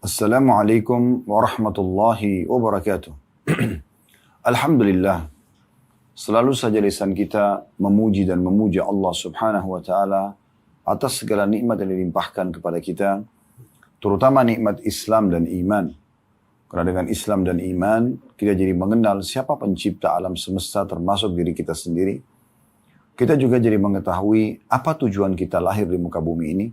Assalamualaikum warahmatullahi wabarakatuh. Alhamdulillah, selalu saja lisan kita memuji dan memuja Allah subhanahu wa ta'ala atas segala nikmat yang dilimpahkan kepada kita, terutama nikmat Islam dan iman. Karena dengan Islam dan iman, kita jadi mengenal siapa pencipta alam semesta termasuk diri kita sendiri. Kita juga jadi mengetahui apa tujuan kita lahir di muka bumi ini.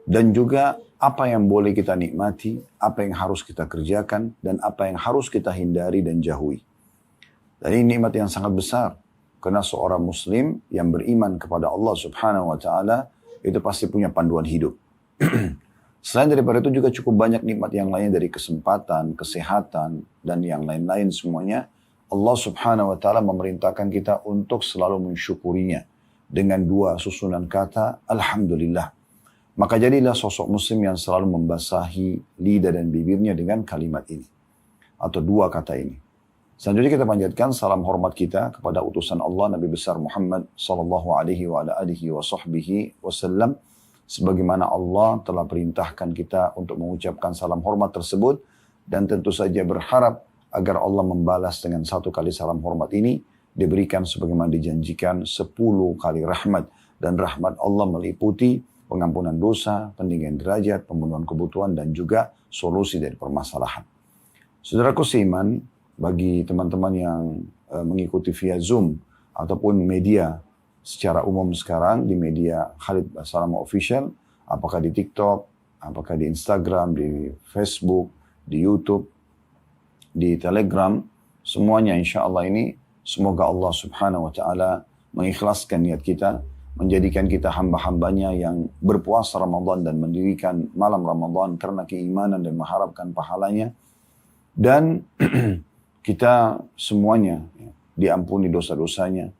Dan juga apa yang boleh kita nikmati, apa yang harus kita kerjakan, dan apa yang harus kita hindari dan jauhi. Dan ini nikmat yang sangat besar. Karena seorang muslim yang beriman kepada Allah subhanahu wa ta'ala, itu pasti punya panduan hidup. Selain daripada itu juga cukup banyak nikmat yang lain dari kesempatan, kesehatan, dan yang lain-lain semuanya. Allah subhanahu wa ta'ala memerintahkan kita untuk selalu mensyukurinya. Dengan dua susunan kata, Alhamdulillah. Maka jadilah sosok muslim yang selalu membasahi lidah dan bibirnya dengan kalimat ini. Atau dua kata ini. Selanjutnya kita panjatkan salam hormat kita kepada utusan Allah Nabi besar Muhammad sallallahu alaihi wa ala alihi wa sahbihi wasallam. Sebagaimana Allah telah perintahkan kita untuk mengucapkan salam hormat tersebut. Dan tentu saja berharap agar Allah membalas dengan satu kali salam hormat ini. Diberikan sebagaimana dijanjikan 10 kali rahmat. Dan rahmat Allah meliputi pengampunan dosa, peninggian derajat, pemenuhan kebutuhan, dan juga solusi dari permasalahan. Saudaraku seiman, bagi teman-teman yang mengikuti via Zoom ataupun media secara umum sekarang di media Khalid Basalamah Official, apakah di TikTok, apakah di Instagram, di Facebook, di YouTube, di Telegram, semuanya insya Allah ini semoga Allah subhanahu wa ta'ala mengikhlaskan niat kita, menjadikan kita hamba-hambanya yang berpuasa Ramadan dan mendirikan malam Ramadan karena keimanan dan mengharapkan pahalanya. Dan kita semuanya diampuni dosa-dosanya,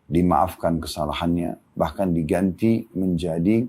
dimaafkan kesalahannya, bahkan diganti menjadi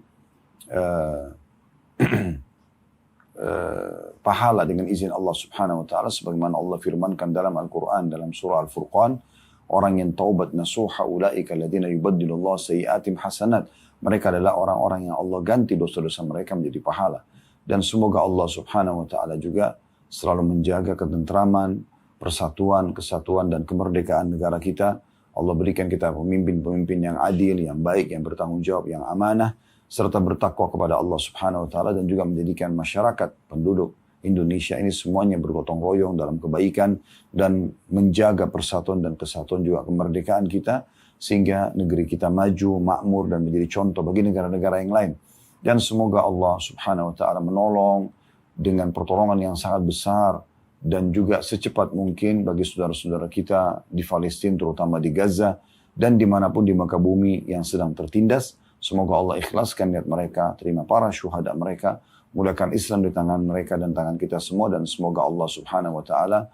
pahala dengan izin Allah subhanahu wa ta'ala. Sebagaimana Allah firmankan dalam Al-Quran, dalam surah Al-Furqan, orang yang taubat nasuha ulaika alladziina yubaddilullahu sayyi'atihim hasanat. Mereka adalah orang-orang yang Allah ganti dosa-dosa mereka menjadi pahala. Dan semoga Allah subhanahu wa ta'ala juga selalu menjaga ketentraman, persatuan, kesatuan, dan kemerdekaan negara kita. Allah berikan kita pemimpin-pemimpin yang adil, yang baik, yang bertanggung jawab, yang amanah, serta bertakwa kepada Allah subhanahu wa ta'ala, dan juga menjadikan masyarakat, penduduk Indonesia ini semuanya bergotong royong dalam kebaikan dan menjaga persatuan dan kesatuan juga kemerdekaan kita sehingga negeri kita maju, makmur dan menjadi contoh bagi negara-negara yang lain. Dan semoga Allah subhanahu wa ta'ala menolong dengan pertolongan yang sangat besar dan juga secepat mungkin bagi saudara-saudara kita di Palestina, terutama di Gaza dan dimanapun di muka bumi yang sedang tertindas. Semoga Allah ikhlaskan niat mereka, terima para syuhada mereka, mulakan Islam di tangan mereka dan tangan kita semua, dan semoga Allah subhanahu wa ta'ala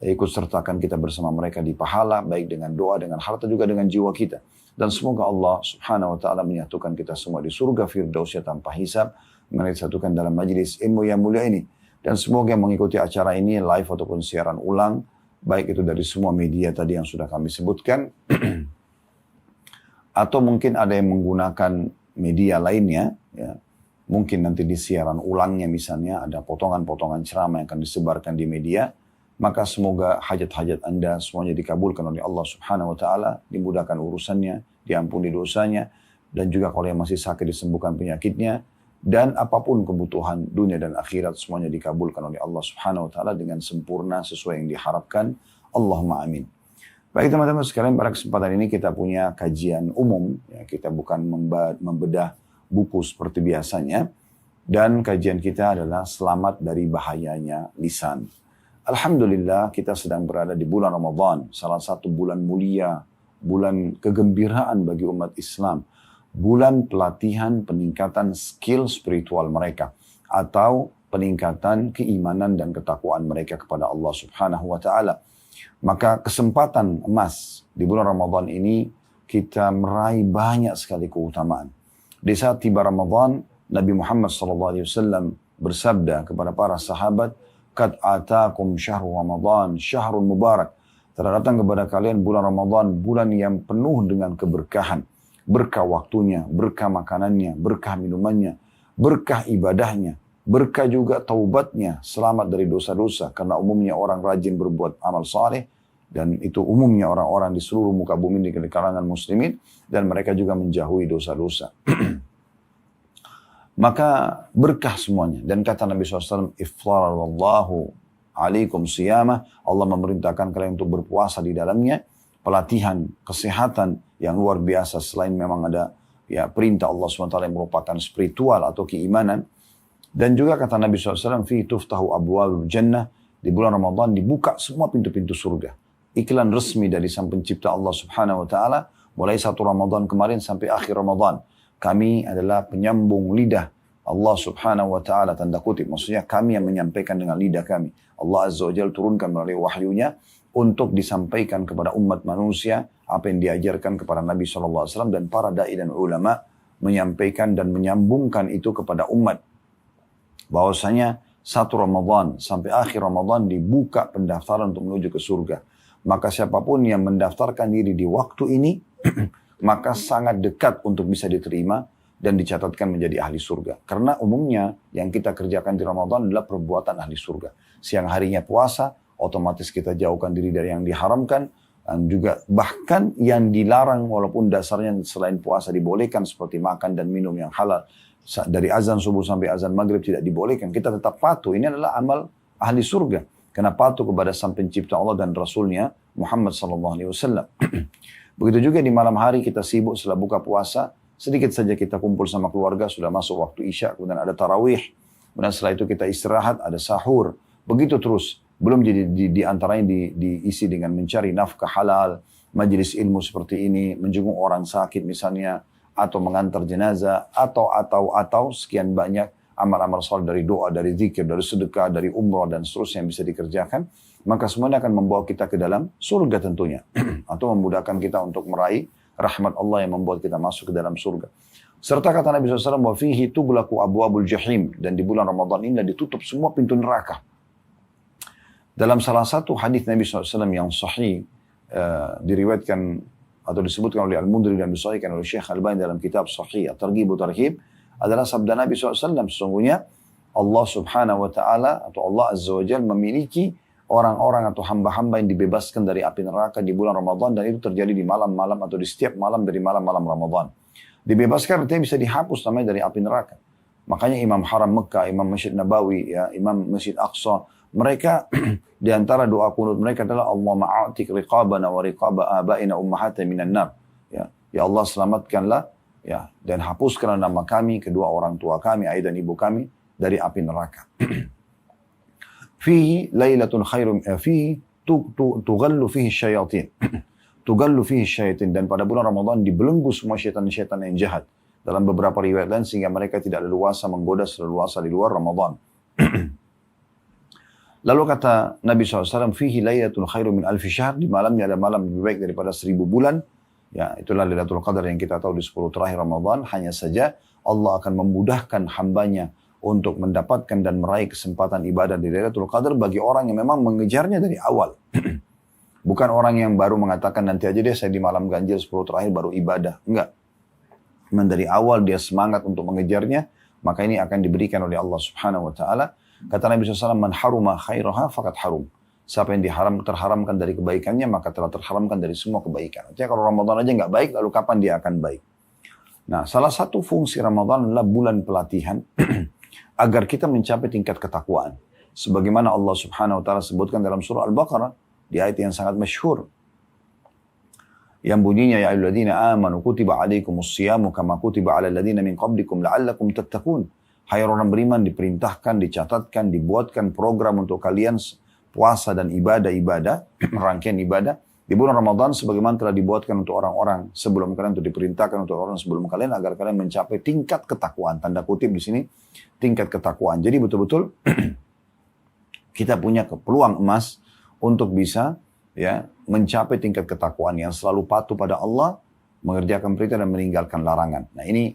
ikut sertakan kita bersama mereka di pahala, baik dengan doa, dengan harta, juga dengan jiwa kita. Dan semoga Allah subhanahu wa ta'ala menyatukan kita semua di surga Firdausnya tanpa hisab, menyatukan dalam majlis ilmu yang mulia ini. Dan semoga yang mengikuti acara ini live ataupun siaran ulang, baik itu dari semua media tadi yang sudah kami sebutkan, atau mungkin ada yang menggunakan media lainnya, ya. Mungkin nanti di siaran ulangnya misalnya ada potongan-potongan ceramah yang akan disebarkan di media. Maka semoga hajat-hajat Anda semuanya dikabulkan oleh Allah subhanahu wa ta'ala. Dimudahkan urusannya, diampuni dosanya. Dan juga kalau yang masih sakit disembuhkan penyakitnya. Dan apapun kebutuhan dunia dan akhirat semuanya dikabulkan oleh Allah subhanahu wa ta'ala dengan sempurna sesuai yang diharapkan. Allahumma amin. Baik teman-teman sekalian, pada kesempatan ini kita punya kajian umum. Ya, kita bukan membedah buku seperti biasanya, dan kajian kita adalah selamat dari bahayanya lisan. Alhamdulillah kita sedang berada di bulan Ramadan, salah satu bulan mulia, bulan kegembiraan bagi umat Islam, bulan pelatihan peningkatan skill spiritual mereka, atau peningkatan keimanan dan ketakwaan mereka kepada Allah subhanahu wa ta'ala. Maka kesempatan emas di bulan Ramadan ini kita meraih banyak sekali keutamaan. Di saat tiba Ramadan, Nabi Muhammad SAW bersabda kepada para sahabat, "Qad atakum syahru Ramadan, syahrun mubarak." Telah datang kepada kalian bulan Ramadan, bulan yang penuh dengan keberkahan. Berkah waktunya, berkah makanannya, berkah minumannya, berkah ibadahnya. berkah juga taubatnya, selamat dari dosa-dosa, karena umumnya orang rajin berbuat amal saleh, dan itu umumnya orang-orang di seluruh muka bumi di kalangan muslimin, dan mereka juga menjauhi dosa-dosa. Maka berkah semuanya. Dan kata Nabi SAW, iftarallahu alaikum siyamah, Allah memerintahkan kalian untuk berpuasa di dalamnya, pelatihan kesehatan yang luar biasa, selain memang ada ya perintah Allah SWT yang merupakan spiritual atau keimanan. Dan juga kata Nabi SAW, fi tuftahu abwabul jannah, di bulan Ramadan dibuka semua pintu-pintu surga. Iklan resmi dari sang pencipta Allah Subhanahu wa taala, mulai 1 Ramadan kemarin sampai akhir Ramadan. Kami adalah penyambung lidah Allah Subhanahu wa taala, tanda kutip, maksudnya kami yang menyampaikan dengan lidah kami. Allah Azza wa Jalla turunkan melalui wahyunya untuk disampaikan kepada umat manusia apa yang diajarkan kepada Nabi SAW dan para da'i dan ulama, menyampaikan dan menyambungkan itu kepada umat. Bahwasanya 1 Ramadan sampai akhir Ramadan dibuka pendaftaran untuk menuju ke surga. Maka siapapun yang mendaftarkan diri di waktu ini, maka sangat dekat untuk bisa diterima dan dicatatkan menjadi ahli surga. Karena umumnya yang kita kerjakan di Ramadan adalah perbuatan ahli surga. Siang harinya puasa, otomatis kita jauhkan diri dari yang diharamkan, dan juga bahkan yang dilarang walaupun dasarnya selain puasa dibolehkan seperti makan dan minum yang halal. Dari azan subuh sampai azan maghrib tidak dibolehkan. Kita tetap patuh. Ini adalah amal ahli surga. Karena patuh kepada sang pencipta Allah dan Rasulnya Muhammad SAW. Begitu juga di malam hari kita sibuk setelah buka puasa. Sedikit saja kita kumpul sama keluarga, sudah masuk waktu isya, kemudian ada tarawih. Kemudian setelah itu kita istirahat, ada sahur. Begitu terus. Belum jadi di antaranya diisi dengan mencari nafkah halal, majelis ilmu seperti ini, menjenguk orang sakit misalnya, atau mengantar jenazah, atau sekian banyak amal-amal saleh dari doa, dari zikir, dari sedekah, dari umrah dan seterusnya yang bisa dikerjakan. Maka semuanya akan membawa kita ke dalam surga tentunya. Atau memudahkan kita untuk meraih rahmat Allah yang membuat kita masuk ke dalam surga. Serta kata Nabi SAW, wa fihi tughlaqu abwabul jahim, dan di bulan Ramadan ini ditutup semua pintu neraka. Dalam salah satu hadis Nabi SAW yang sahih, diriwayatkan atau disebutkan oleh Al-Mundhiri dan disahihkan oleh Syekh Al-Albani dalam kitab Sahih At-Targhib wa Tarhib, adalah sabda Nabi SAW, sesungguhnya Allah Subhanahu wa Ta'ala atau Allah Azza wa Jalla memiliki orang-orang atau hamba-hamba yang dibebaskan dari api neraka di bulan Ramadan, dan itu terjadi di malam-malam atau di setiap malam dari malam-malam Ramadan. Dibebaskan artinya bisa dihapus namanya dari api neraka. Makanya Imam Haram Mekah, Imam Masjid Nabawi, ya, Imam Masjid Aqsa, mereka di antara doa kunut mereka adalah Allahumma a'tik riqabana wa riqaba abaina ummahatana minan nar. Ya, ya Allah selamatkanlah ya dan hapuskanlah nama kami, kedua orang tua kami, ayah dan ibu kami dari api neraka. Fihi lailatun khairum fihi tughallu fihi syayatin. Tughallu fihi syayatin, dan pada bulan Ramadan dibelenggu semua syaitan-syaitan yang jahat. Dalam beberapa riwayat lain sehingga mereka tidak leluasa menggoda seleluasa di luar Ramadan. Lalu kata Nabi SAW, fihi laylatul khairu min alfi syahr, di malamnya ada malam lebih baik daripada 1000 bulan. Ya, itulah Lailatul Qadar yang kita tahu di 10 terakhir Ramadan. Hanya saja Allah akan memudahkan hambanya untuk mendapatkan dan meraih kesempatan ibadah di Lailatul Qadar bagi orang yang memang mengejarnya dari awal. Bukan orang yang baru mengatakan nanti aja deh saya di malam ganjil 10 terakhir baru ibadah. Enggak. Memang dari awal dia semangat untuk mengejarnya, maka ini akan diberikan oleh Allah Subhanahu wa Ta'ala. Kata Nabi SAW, man haruma khairaha faqad harum. Siapa yang terharamkan dari kebaikannya, maka telah terharamkan dari semua kebaikan. Artinya kalau Ramadan aja nggak baik, lalu kapan dia akan baik? Nah, salah satu fungsi Ramadan adalah bulan pelatihan agar kita mencapai tingkat ketakwaan. Sebagaimana Allah Subhanahu wa Ta'ala sebutkan dalam surah Al-Baqarah, di ayat yang sangat masyhur. Yang bunyinya, ya ayyuhalladzina amanu kutiba alaikumus siyamu kama kutiba alal ladzina min qablikum la'allakum tattaqun. Hai orang beriman, diperintahkan, dicatatkan, dibuatkan program untuk kalian puasa dan ibadah-ibadah, rangkaian ibadah di bulan Ramadan sebagaimana telah dibuatkan untuk orang-orang sebelum kalian, untuk diperintahkan untuk orang sebelum kalian agar kalian mencapai tingkat ketakwaan. Tanda kutip di sini tingkat ketakwaan. Jadi betul-betul kita punya peluang emas untuk bisa ya mencapai tingkat ketakwaan yang selalu patuh pada Allah, mengerjakan perintah dan meninggalkan larangan. Nah, ini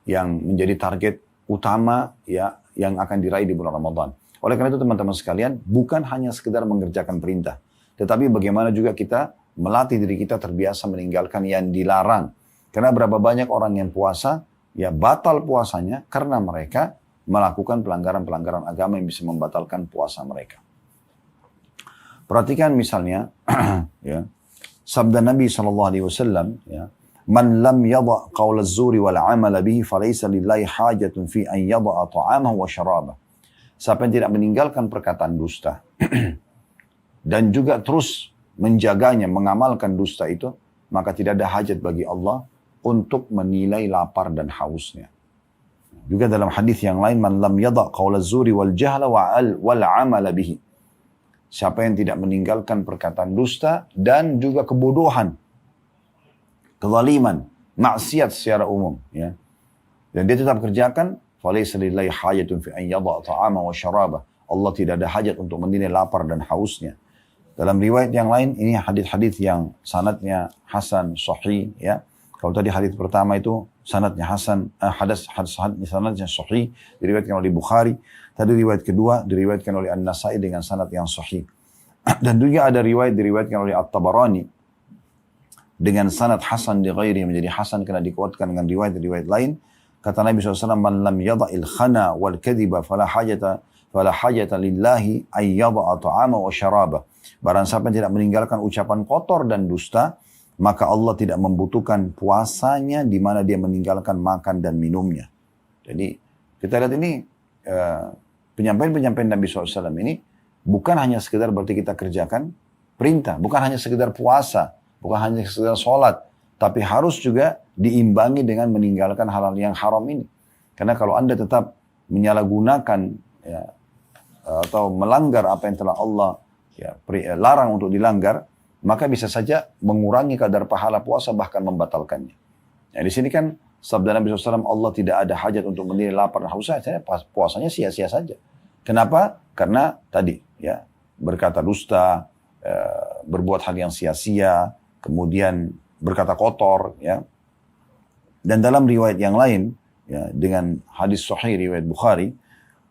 yang menjadi target utama ya yang akan diraih di bulan Ramadan. Oleh karena itu teman-teman sekalian, bukan hanya sekedar mengerjakan perintah, tetapi bagaimana juga kita melatih diri kita terbiasa meninggalkan yang dilarang. Karena berapa banyak orang yang puasa, ya batal puasanya karena mereka melakukan pelanggaran-pelanggaran agama yang bisa membatalkan puasa mereka. Perhatikan misalnya, ya, sabda Nabi SAW, ya, man lam yada' qawl az-zuri wal 'amala bihi falaysa lillahi hajatun fi an yada'a ta'amahu wa syarabah. Siapa yang tidak meninggalkan perkataan dusta dan juga terus menjaganya, mengamalkan dusta itu, maka tidak ada hajat bagi Allah untuk menilai lapar dan hausnya. Juga dalam hadis yang lain, man lam yada' qawl az-zuri wal jahla wal 'amala bihi. Siapa yang tidak meninggalkan perkataan dusta dan juga kebodohan, kezaliman, maksiat secara umum, ya. Dan dia tetap kerjakan, falaysa lillahi hajatun fi an yada' ta'ama wa syarabah. Allah tidak ada hajat untuk menilai lapar dan hausnya. Dalam riwayat yang lain, ini hadis-hadis yang sanadnya hasan, sahih, ya. Kalau tadi hadis pertama itu sanadnya hasan, sanadnya sahih, diriwayatkan oleh Bukhari. Tadi riwayat kedua diriwayatkan oleh An-Nasai dengan sanad yang sahih. Dan juga ada riwayat diriwayatkan oleh At-Tabarani dengan sanad hasan di ghairi, menjadi hasan karena dikuatkan dengan riwayat-riwayat lain. Kata Nabi SAW, man lam yada'il khana wal kadhiba fala hajata lillahi ay yada'a ta'ama wa syarabah. Barang siapa yang tidak meninggalkan ucapan kotor dan dusta, maka Allah tidak membutuhkan puasanya di mana dia meninggalkan makan dan minumnya. Jadi kita lihat ini penyampaian-penyampaian Nabi SAW ini bukan hanya sekedar berarti kita kerjakan perintah, bukan hanya sekedar puasa, bukan hanya sekedar sholat, tapi harus juga diimbangi dengan meninggalkan hal-hal yang haram ini. Karena kalau Anda tetap menyalahgunakan, ya, atau melanggar apa yang telah Allah, ya, larang untuk dilanggar, maka bisa saja mengurangi kadar pahala puasa, bahkan membatalkannya. Nah, di sini kan sabda Nabi SAW, Allah tidak ada hajat untuk menilai lapar dan haus, puasanya sia-sia saja. Kenapa? Karena tadi, ya, berkata dusta, berbuat hal yang sia-sia, kemudian berkata kotor, ya. Dan dalam riwayat yang lain, ya, dengan hadis sahih riwayat Bukhari,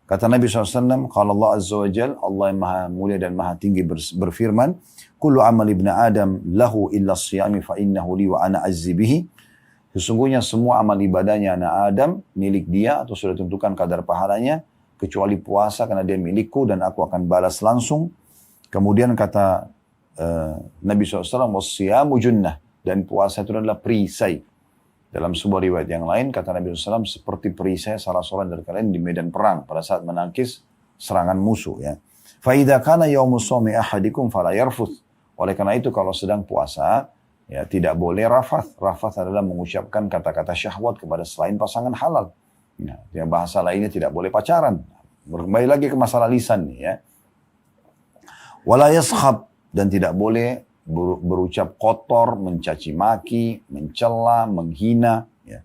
kata Nabi SAW, kalau Allah Azza wa Jal, Allah yang maha mulia dan maha tinggi berfirman, kullu amal ibn Adam lahu illa siyami fa innahu li wa ana azzi bihi. Sesungguhnya semua amal ibadahnya anak Adam milik dia atau sudah tentukan kadar pahalanya, kecuali puasa karena dia milikku dan aku akan balas langsung. Kemudian kata Nabi SAW, wassiyamu junnah, dan puasa itu adalah perisai. Dalam sebuah riwayat yang lain kata Nabi SAW, seperti perisai salah seorang dari kalian di medan perang pada saat menangkis serangan musuh, ya. Fa idza kana yaumus shaumi ahadikum fala yarfuth. Oleh karena itu kalau sedang puasa, ya, tidak boleh rafath. Rafath adalah mengucapkan kata-kata syahwat kepada selain pasangan halal. Ya, yang bahasa lainnya tidak boleh pacaran. Kembali lagi ke masalah lisan nih, ya. Wala yaskhab, dan tidak boleh berucap kotor, mencaci maki, mencela, menghina, ya.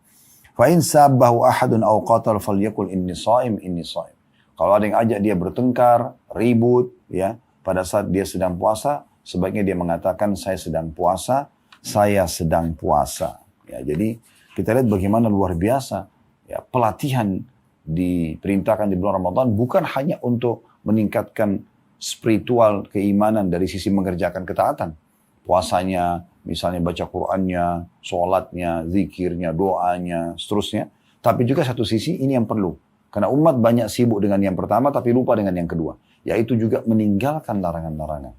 Fa in sabbahu ahadun aw qatal falyakul inni shaim, inni shaim. Kalau ada yang ajak dia bertengkar, ribut, ya, pada saat dia sedang puasa, sebaiknya dia mengatakan saya sedang puasa, saya sedang puasa. Ya, jadi kita lihat bagaimana luar biasa, ya, pelatihan diperintahkan di bulan Ramadan bukan hanya untuk meningkatkan spiritual keimanan dari sisi mengerjakan ketaatan. Puasanya, misalnya baca Qur'annya, sholatnya, zikirnya, doanya, seterusnya. Tapi juga satu sisi ini yang perlu. Karena umat banyak sibuk dengan yang pertama tapi lupa dengan yang kedua. Yaitu juga meninggalkan larangan-larangan.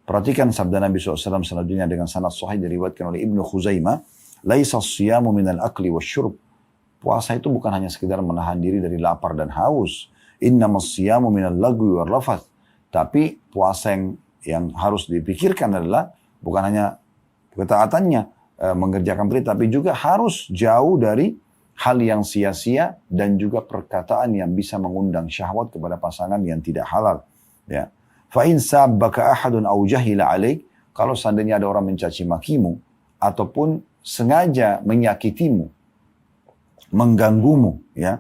Perhatikan sabda Nabi SAW selanjutnya dengan sanad sahih diriwayatkan oleh Ibnu Khuzaimah. Laisa siyamu minal akli wasyurb. Puasa itu bukan hanya sekedar menahan diri dari lapar dan haus. Innamas siyamu minal lagwi wal rafath. Tapi puasa yang harus dipikirkan adalah bukan hanya ketaatannya, mengerjakan perintah, tapi juga harus jauh dari hal yang sia-sia dan juga perkataan yang bisa mengundang syahwat kepada pasangan yang tidak halal. Ya. Fa in sabbaka ahadun aw jahila alaik, kalau seandainya ada orang mencaci makimu ataupun sengaja menyakitimu, mengganggumu, ya,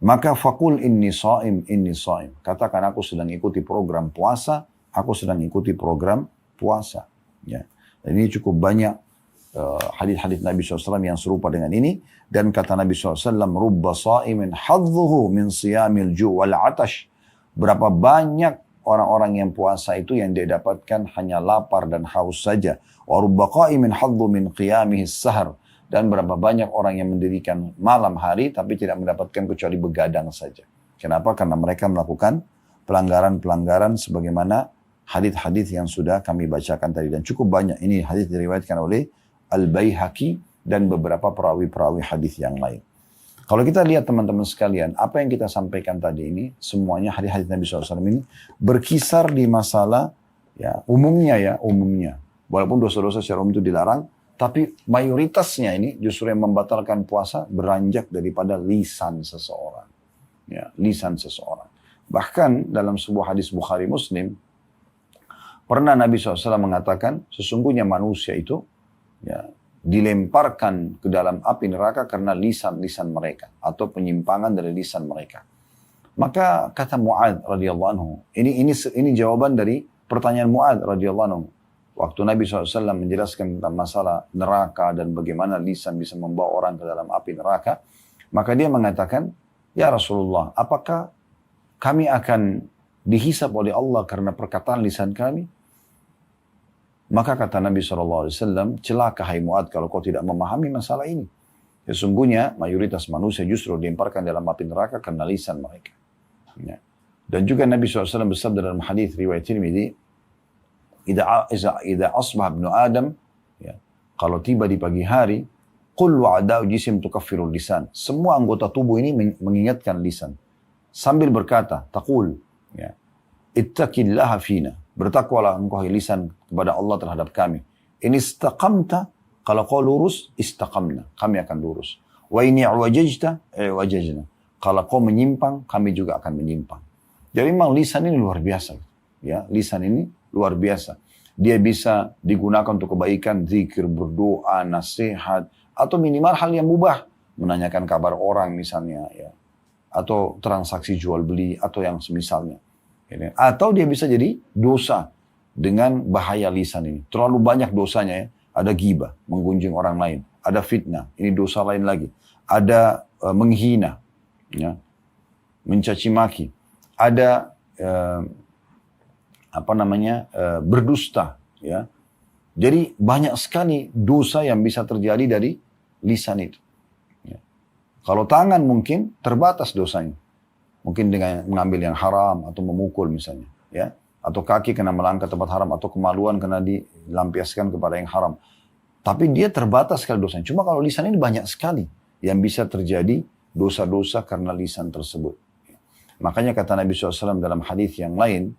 maka fakul inni shaim, inni shaim. Katakan aku sedang ikuti program puasa, aku sedang ikuti program puasa. Ya. Dan ini cukup banyak hadis-hadis Nabi SAW yang serupa dengan ini. Dan kata Nabi SAW, rubba shaimin hadzuhu min siyamil ju' wal atash. Berapa banyak orang-orang yang puasa itu yang dia dapatkan hanya lapar dan haus saja. Wa rubba qaimin hadzu min qiyamihi sahar. Dan berapa banyak orang yang mendirikan malam hari tapi tidak mendapatkan kecuali begadang saja. Kenapa? Karena mereka melakukan pelanggaran-pelanggaran sebagaimana hadis-hadis yang sudah kami bacakan tadi. Dan cukup banyak. Ini hadis diriwayatkan oleh Al-Baihaqi dan beberapa perawi-perawi hadis yang lain. Kalau kita lihat teman-teman sekalian, apa yang kita sampaikan tadi ini, semuanya hadis-hadis Nabi SAW ini berkisar di masalah, ya umumnya. Walaupun dosa-dosa secara umum itu dilarang, tapi mayoritasnya ini justru yang membatalkan puasa beranjak daripada lisan seseorang. Ya, lisan seseorang. Bahkan dalam sebuah hadis Bukhari Muslim, pernah Nabi SAW mengatakan, sesungguhnya manusia itu, ya, dilemparkan ke dalam api neraka karena lisan-lisan mereka atau penyimpangan dari lisan mereka. Maka kata Mu'adz radhiyallahu anhu, ini jawaban dari pertanyaan Mu'adz radhiyallahu anhu. Waktu Nabi SAW menjelaskan tentang masalah neraka dan bagaimana lisan bisa membawa orang ke dalam api neraka, maka dia mengatakan, ya Rasulullah, apakah kami akan dihisab oleh Allah karena perkataan lisan kami? Maka kata Nabi SAW, celaka hai Mu'adz kalau kau tidak memahami masalah ini. Sesungguhnya mayoritas manusia justru dilemparkan dalam api neraka karena lisan mereka. Ya. Dan juga Nabi SAW bersabda dalam hadis riwayat Tirmidzi, Idza asbah ibnu Adam, ya, kalau tiba di pagi hari, qul wa'ada'u jisim tukaffirul lisan. Semua anggota tubuh ini mengingatkan lisan. Sambil berkata, taqul, ya, ittaqillaha fina. Bertakwalah engkau lisan kepada Allah terhadap kami. Ini istaqamta, kalau kau lurus, istaqamna. Kami akan lurus. Wa ini wajajta, wajajna. Kalau kau menyimpang, kami juga akan menyimpang. Jadi memang lisan ini luar biasa. Ya, lisan ini luar biasa. Dia bisa digunakan untuk kebaikan, zikir, berdoa, nasihat, atau minimal hal yang mubah. Menanyakan kabar orang misalnya, ya, atau transaksi jual beli, atau yang semisalnya. Atau dia bisa jadi dosa dengan bahaya lisan ini. Terlalu banyak dosanya ya. Ada ghibah, menggunjing orang lain. Ada fitnah, ini dosa lain lagi. Ada menghina, ya, mencaci maki. Ada berdusta. Ya. Jadi banyak sekali dosa yang bisa terjadi dari lisan itu. Ya. Kalau tangan mungkin terbatas dosanya. Mungkin dengan mengambil yang haram atau memukul misalnya, ya, atau kaki kena melangkah tempat haram atau kemaluan kena dilampiaskan kepada yang haram. Tapi dia terbatas sekali dosanya. Cuma kalau lisan ini banyak sekali yang bisa terjadi dosa-dosa karena lisan tersebut. Makanya kata Nabi SAW dalam hadis yang lain,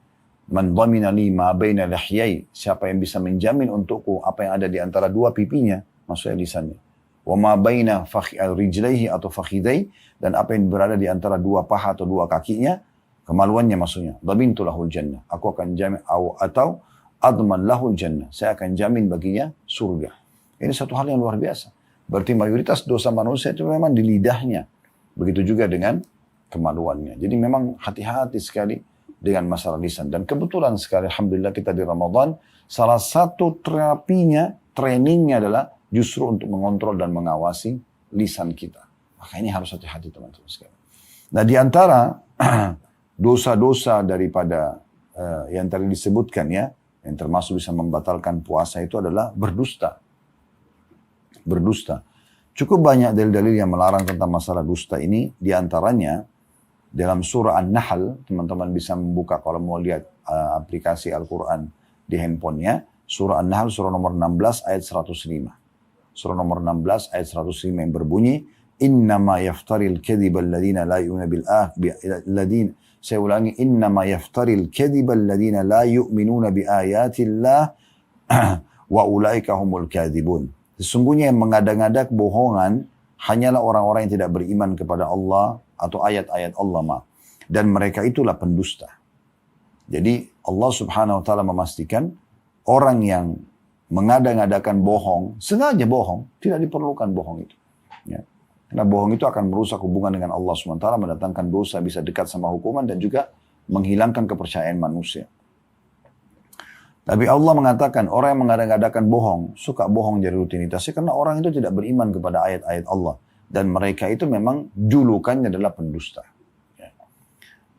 man dhamina li ma baina lihyai, siapa yang bisa menjamin untukku apa yang ada di antara dua pipinya, maksudnya lisannya. Wa ma baina rijlaihi atau fakhidai, dan apa yang berada di antara dua paha atau dua kakinya, kemaluannya maksudnya. Dhamintu lahul jannah. Aku akan jamin atau adman lahul jannah. Saya akan jamin baginya surga. Ini satu hal yang luar biasa. Berarti mayoritas dosa manusia itu memang di lidahnya. Begitu juga dengan kemaluannya. Jadi memang hati-hati sekali dengan masalah lisan. Dan kebetulan sekali alhamdulillah kita di Ramadan, salah satu terapinya, trainingnya adalah justru untuk mengontrol dan mengawasi lisan kita. Maka ini harus hati-hati teman-teman sekalian. Nah di antara dosa-dosa daripada yang tadi disebutkan ya, yang termasuk bisa membatalkan puasa itu adalah berdusta. Berdusta. Cukup banyak dalil-dalil yang melarang tentang masalah dusta ini. Di antaranya dalam surah An-Nahl, teman-teman bisa membuka kalau mau lihat aplikasi Al-Quran di handphonenya. Surah An-Nahl, surah nomor 16 ayat 105. Surah nomor 16 ayat 105 yang berbunyi, innama yaftaril kadhiba alladhina la yu'minuna bil akhir, saya ulangi, innama yaftaril kadhiba alladhina la yu'minuna bi ayatillah wa ulaika humul kadhibun. Sesungguhnya yang mengada-ngada kebohongan hanyalah orang-orang yang tidak beriman kepada Allah atau ayat-ayat Allah, dan mereka itulah pendusta. Jadi Allah Subhanahu wa taala memastikan orang yang mengada-ngadakan bohong, sengaja bohong, tidak diperlukan bohong itu. Ya. Karena bohong itu akan merusak hubungan dengan Allah SWT, mendatangkan dosa, bisa dekat sama hukuman, dan juga menghilangkan kepercayaan manusia. Tapi Allah mengatakan orang yang mengada-ngadakan bohong, suka bohong jadi rutinitasnya, karena orang itu tidak beriman kepada ayat-ayat Allah. Dan mereka itu memang julukannya adalah pendusta. Ya.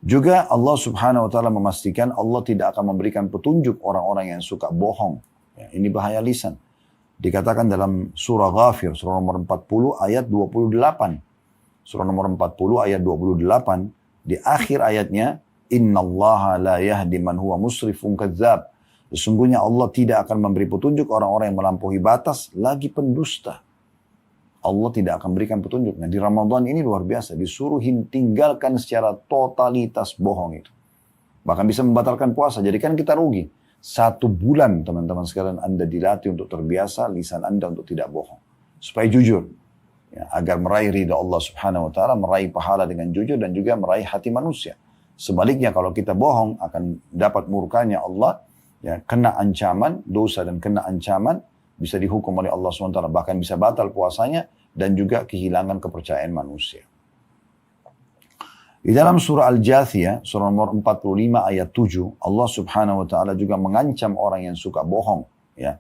Juga Allah Subhanahu wa taala memastikan Allah tidak akan memberikan petunjuk orang-orang yang suka bohong. Ya, ini bahaya lisan. Dikatakan dalam surah Ghafir, surah nomor 40 ayat 28. Surah nomor 40 ayat 28, di akhir ayatnya, Innallaha la yahdi man huwa musrifun kadzdzab. Sesungguhnya Allah tidak akan memberi petunjuk orang-orang yang melampaui batas, lagi pendusta. Allah tidak akan berikan petunjuk. Nah, di Ramadan ini luar biasa, disuruh tinggalkan secara totalitas bohong itu. Bahkan bisa membatalkan puasa, jadi kan kita rugi. 1 bulan teman-teman sekalian Anda dilatih untuk terbiasa lisan Anda untuk tidak bohong. Supaya jujur. Ya, agar meraih ridha Allah subhanahu wa ta'ala, meraih pahala dengan jujur dan juga meraih hati manusia. Sebaliknya kalau kita bohong akan dapat murkanya Allah, ya, kena ancaman, dosa dan kena ancaman, bisa dihukum oleh Allah subhanahu wa ta'ala, bahkan bisa batal puasanya dan juga kehilangan kepercayaan manusia. Di dalam surah Al-Jathiyah, surah nomor 45 ayat 7, Allah subhanahu wa ta'ala juga mengancam orang yang suka bohong. Ya.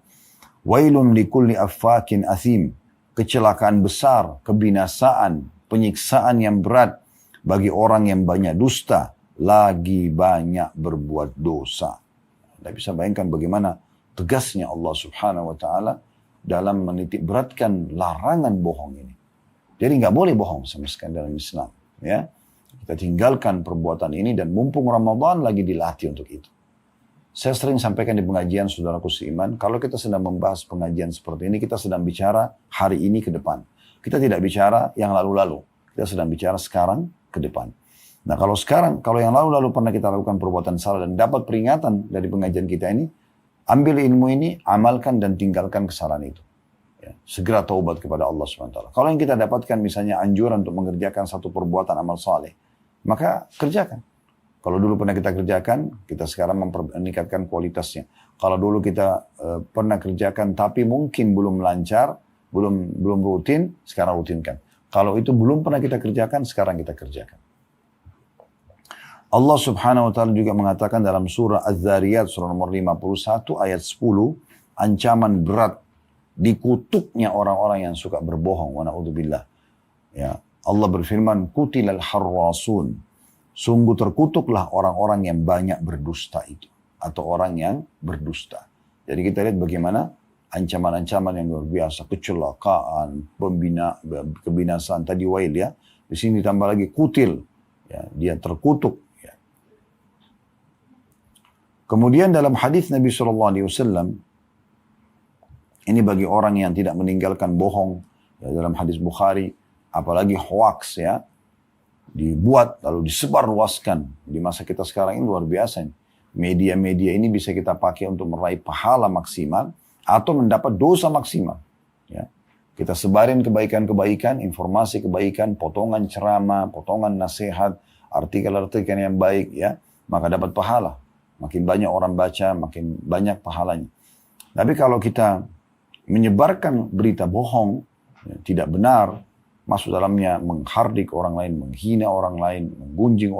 Wailun likulli affakin athim. Kecelakaan besar, kebinasaan, penyiksaan yang berat bagi orang yang banyak dusta, lagi banyak berbuat dosa. Anda bisa bayangkan bagaimana tegasnya Allah subhanahu wa ta'ala dalam menitik beratkan larangan bohong ini. Jadi nggak boleh bohong sama sekali dalam Islam. Ya. Kita tinggalkan perbuatan ini dan mumpung Ramadan lagi dilatih untuk itu. Saya sering sampaikan di pengajian saudaraku seiman, kalau kita sedang membahas pengajian seperti ini, kita sedang bicara hari ini ke depan. Kita tidak bicara yang lalu-lalu. Kita sedang bicara sekarang ke depan. Nah kalau sekarang, kalau yang lalu-lalu pernah kita lakukan perbuatan salah dan dapat peringatan dari pengajian kita ini, ambil ilmu ini, amalkan dan tinggalkan kesalahan itu. Ya, segera taubat kepada Allah SWT. Kalau yang kita dapatkan misalnya anjuran untuk mengerjakan satu perbuatan amal saleh, maka kerjakan. Kalau dulu pernah kita kerjakan, kita sekarang meningkatkan kualitasnya. Kalau dulu kita pernah kerjakan tapi mungkin belum lancar, belum rutin, sekarang rutinkan. Kalau itu belum pernah kita kerjakan, sekarang kita kerjakan. Allah subhanahu wa ta'ala juga mengatakan dalam surah Az-Zariyat, surah nomor 51 ayat 10, ancaman berat dikutuknya orang-orang yang suka berbohong. Wa na'udzubillah. Ya, Allah berfirman, kutilal harrasun. Sungguh terkutuklah orang-orang yang banyak berdusta itu. Atau orang yang berdusta. Jadi kita lihat bagaimana ancaman-ancaman yang luar biasa. Kecelakaan, kebinasaan. Tadi wail ya. Di sini ditambah lagi kutil. Ya, dia terkutuk. Ya. Kemudian dalam hadis Nabi SAW, ini bagi orang yang tidak meninggalkan bohong. Ya, dalam hadis Bukhari, apalagi hoax ya. Dibuat lalu disebarluaskan. Di masa kita sekarang ini luar biasa. Media-media ini bisa kita pakai untuk meraih pahala maksimal atau mendapat dosa maksimal. Ya. Kita sebarin kebaikan-kebaikan, informasi kebaikan, potongan ceramah, potongan nasihat, artikel-artikel yang baik, ya, maka dapat pahala. Makin banyak orang baca, makin banyak pahalanya. Tapi kalau kita menyebarkan berita bohong, ya, tidak benar, masuk dalamnya menghardik orang lain, menghina orang lain, menggunjing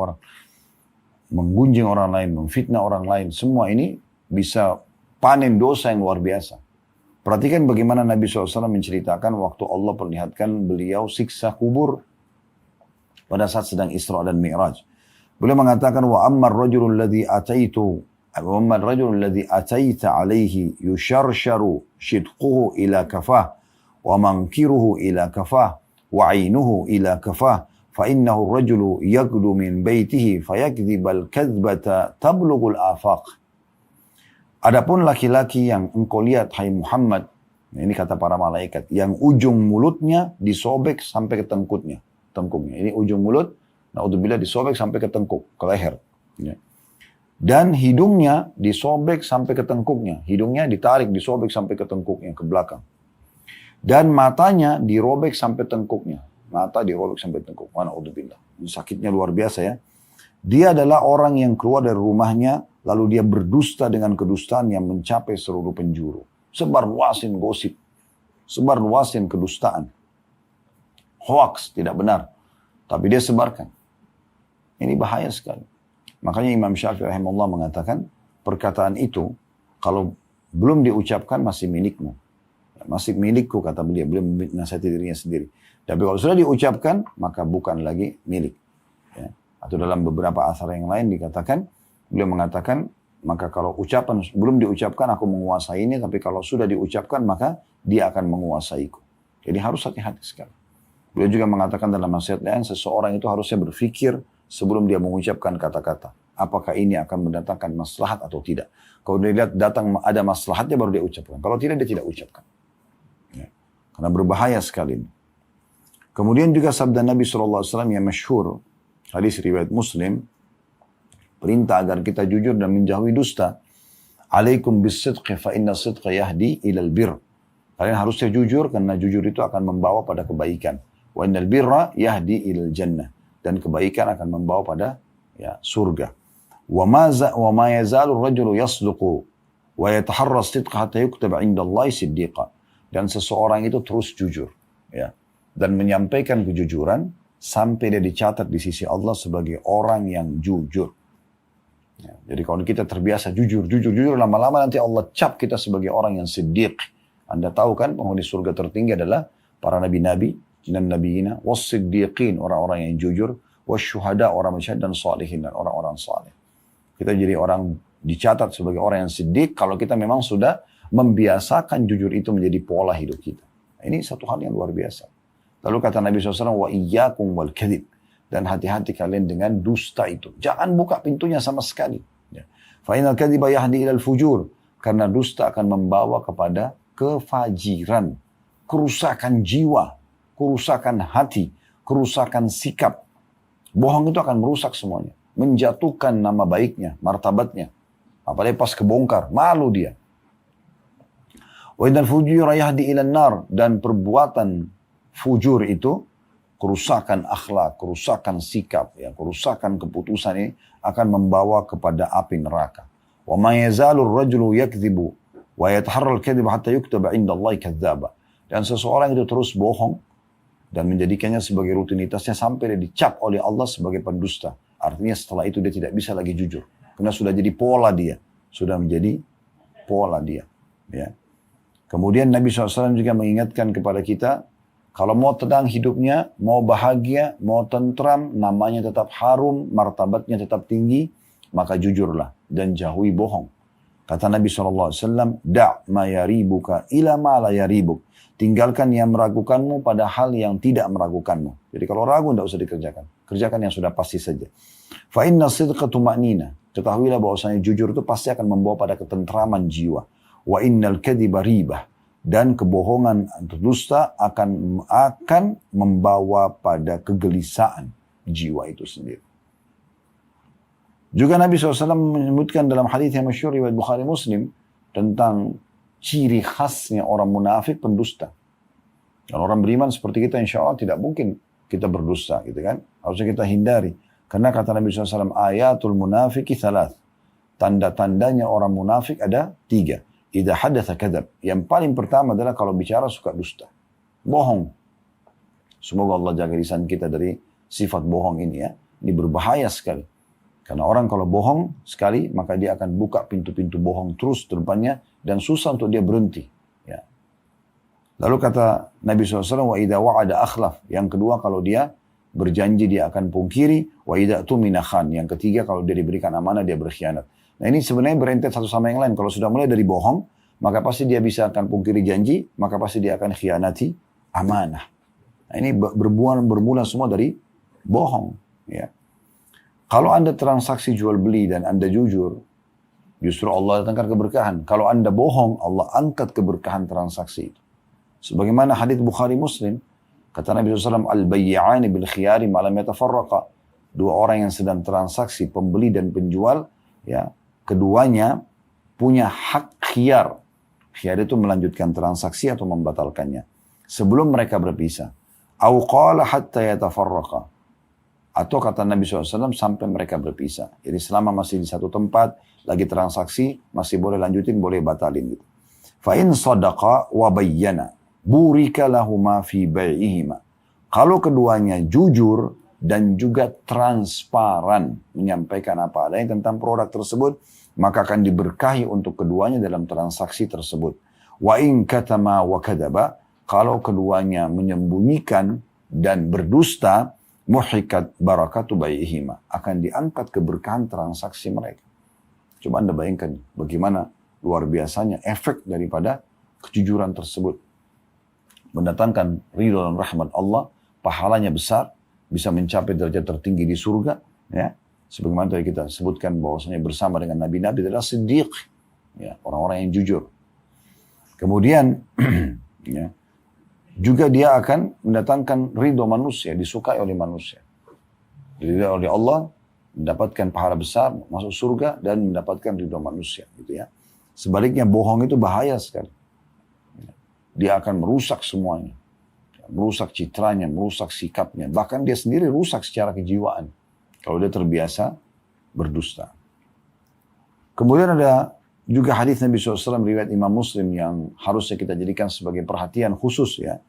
orang lain, memfitnah orang lain. Semua ini bisa panen dosa yang luar biasa. Perhatikan bagaimana Nabi SAW menceritakan waktu Allah perlihatkan beliau siksa kubur pada saat sedang Isra dan Mi'raj. Beliau mengatakan, wa ammar rajulul ladzi ataita alaihi yusharsharu shidquhu ila kafah wa mankiruhu ila kafah وعينه إلى كفاه فإنه الرجل يغدو من بيته فيكذب الكذبة تبلغ الآفاق. Adapun laki-laki yang engkau lihat hai Muhammad, ini kata para malaikat, yang ujung mulutnya disobek sampai ke tengkuknya. Ini ujung mulut, naudzubillah, disobek sampai ke tengkuk, ke leher. Ya. Dan hidungnya disobek sampai ke tengkuknya. Hidungnya ditarik, disobek sampai ke tengkuknya, ke belakang. Dan matanya dirobek sampai tengkuknya. Mata dirobek sampai tengkuk. Na'udzubillah. Sakitnya luar biasa ya. Dia adalah orang yang keluar dari rumahnya, lalu dia berdusta dengan kedustaan yang mencapai seluruh penjuru. Sebar luasin gosip. Sebar luasin kedustaan. Hoax, tidak benar. Tapi dia sebarkan. Ini bahaya sekali. Makanya Imam Syafi'i rahimahullah mengatakan, perkataan itu, kalau belum diucapkan masih milikmu. Masih milikku, kata beliau. Beliau menasihati dirinya sendiri. Tapi kalau sudah diucapkan, maka bukan lagi milik. Ya. Atau dalam beberapa asar yang lain dikatakan, beliau mengatakan, Maka kalau ucapan belum diucapkan aku menguasai ini, tapi kalau sudah diucapkan maka dia akan menguasaiku. Jadi harus hati-hati sekali. Beliau juga mengatakan dalam nasihat lain, seseorang itu harusnya berpikir sebelum dia mengucapkan kata-kata. Apakah ini akan mendatangkan maslahat atau tidak. Kalau dia lihat datang ada maslahatnya baru dia ucapkan. Kalau tidak, dia tidak ucapkan. Ya. Karena berbahaya sekali. Kemudian juga sabda Nabi SAW yang masyhur, hadis riwayat Muslim, perintah agar kita jujur dan menjauhi dusta. Alaikum bis-sidqi fa inna sidqa yahdi ilal bir. Kalian harusnya jujur karena jujur itu akan membawa pada kebaikan. Wa innal birra yahdi ilal jannah. Dan kebaikan akan membawa pada surga. Wa ma yazalu ar-rajulu yasduqu wa yataharra as-sidqa hatta yuktaba 'inda Allahi siddiqa. Dan seseorang itu terus jujur, ya. Dan menyampaikan kejujuran sampai dia dicatat di sisi Allah sebagai orang yang jujur. Ya, jadi kalau kita terbiasa jujur, lama-lama nanti Allah cap kita sebagai orang yang siddiq. Anda tahu kan penghuni surga tertinggi adalah para nabi-nabi dan nabiyina, was-siddiqin, orang-orang yang jujur, was-syuhada, orang syahid, dan salihin, dan orang-orang saleh. Kita jadi orang dicatat sebagai orang yang siddiq kalau kita memang sudah membiasakan jujur itu menjadi pola hidup kita. Ini satu hal yang luar biasa. Lalu kata Nabi SAW, wa iyyakum wal kadhib. Dan hati-hati kalian dengan dusta itu. Jangan buka pintunya sama sekali. Fa inal kadhiba yahdi ilal fujur. Karena dusta akan membawa kepada kefajiran, kerusakan jiwa, kerusakan hati, kerusakan sikap. Bohong itu akan merusak semuanya. Menjatuhkan nama baiknya, martabatnya. Apalagi pas kebongkar, malu dia. Wa inal fujura yahdi ilal nar. Dan perbuatan fujur itu, kerusakan akhlak, kerusakan sikap, ya, kerusakan keputusan ini akan membawa kepada api neraka. Wa ma yazalu ar-rajulu yakdzibu wa yataharra al-kadhiba hatta yuktaba 'inda Allahi kadzdzaba. Dan seseorang itu terus bohong dan menjadikannya sebagai rutinitasnya sampai dia dicap oleh Allah sebagai pendusta. Artinya setelah itu dia tidak bisa lagi jujur karena sudah jadi pola dia, sudah menjadi pola dia, ya. Kemudian Nabi SAW juga mengingatkan kepada kita, kalau mau tenang hidupnya, mau bahagia, mau tentram, namanya tetap harum, martabatnya tetap tinggi, maka jujurlah dan jauhi bohong. Kata Nabi SAW, Da' ma yaribuka ila ma la yaribuk. Tinggalkan yang meragukanmu pada hal yang tidak meragukanmu. Jadi kalau ragu, tidak usah dikerjakan. Kerjakan yang sudah pasti saja. Fa inna sidqa tuma'nina. Ketahuilah bahwasanya jujur itu pasti akan membawa pada ketentraman jiwa. Wa innal kadhiba ribah. Dan kebohongan atau dusta akan membawa pada kegelisahan jiwa itu sendiri. Juga Nabi SAW menyebutkan dalam hadis yang masyhur riwayat Bukhari Muslim tentang ciri khasnya orang munafik pendusta. Dan orang beriman seperti kita insya Allah tidak mungkin kita berdusta, gitu kan? Harusnya kita hindari. Karena kata Nabi SAW, ayatul munafiki thalath. Tanda-tandanya orang munafik ada 3. Idza hadatsa kadzab. Yang paling pertama adalah kalau bicara suka dusta. Bohong. Semoga Allah jaga lisan kita dari sifat bohong ini, ya. Ini berbahaya sekali. Karena orang kalau bohong sekali, maka dia akan buka pintu-pintu bohong terus di depannya dan susah untuk dia berhenti, ya. Lalu kata Nabi SAW, wa idza wa'ada akhlaf. Yang kedua, kalau dia berjanji dia akan pungkiri. Wa idza tumina khan. Yang ketiga, kalau dia diberikan amanah dia berkhianat. Nah ini sebenarnya berentet satu sama yang lain. Kalau sudah mulai dari bohong, maka pasti dia bisa akan pungkiri janji, maka pasti dia akan khianati amanah. Nah ini bermula semua dari bohong, ya. Kalau Anda transaksi jual beli dan Anda jujur, justru Allah datangkan keberkahan. Kalau Anda bohong, Allah angkat keberkahan transaksi itu. Sebagaimana hadits Bukhari Muslim, kata Nabi SAW, al-bayyi'ani bil khiyari ma lam yatafarraqa. Dua orang yang sedang transaksi, pembeli dan penjual, ya, keduanya punya hak khiyar. Khiyar itu melanjutkan transaksi atau membatalkannya sebelum mereka berpisah. Au qala hatta yatafarraqa. Atau kata Nabi SAW sampai mereka berpisah. Jadi selama masih di satu tempat, lagi transaksi, masih boleh lanjutin, boleh batalin gitu. Fa in sadaqa wa bayyana burika lahuma fi bai'ihima. Kalau keduanya jujur dan juga transparan menyampaikan apa adanya tentang produk tersebut, maka akan diberkahi untuk keduanya dalam transaksi tersebut. Wa in katama wa kadaba, kalau keduanya menyembunyikan dan berdusta, muhikat barakatu bai'ihima, akan diangkat keberkahan transaksi mereka. Coba Anda bayangkan bagaimana luar biasanya efek daripada kejujuran tersebut. Mendatangkan ridho dan rahmat Allah, pahalanya besar, bisa mencapai derajat tertinggi di surga. Ya, sebagaimana tadi kita sebutkan bahwasanya bersama dengan nabi-nabi adalah siddiq, ya, orang-orang yang jujur. Kemudian ya, juga dia akan mendatangkan ridho manusia, disukai oleh manusia. Diridhoi oleh Allah, mendapatkan pahala besar, masuk surga, dan mendapatkan ridho manusia. Gitu ya. Sebaliknya bohong itu bahaya sekali. Dia akan merusak semuanya. Merusak citranya, merusak sikapnya. Bahkan dia sendiri rusak secara kejiwaan. Kalau dia terbiasa berdusta. Kemudian ada juga hadis Nabi SAW riwayat Imam Muslim yang harusnya kita jadikan sebagai perhatian khusus ya.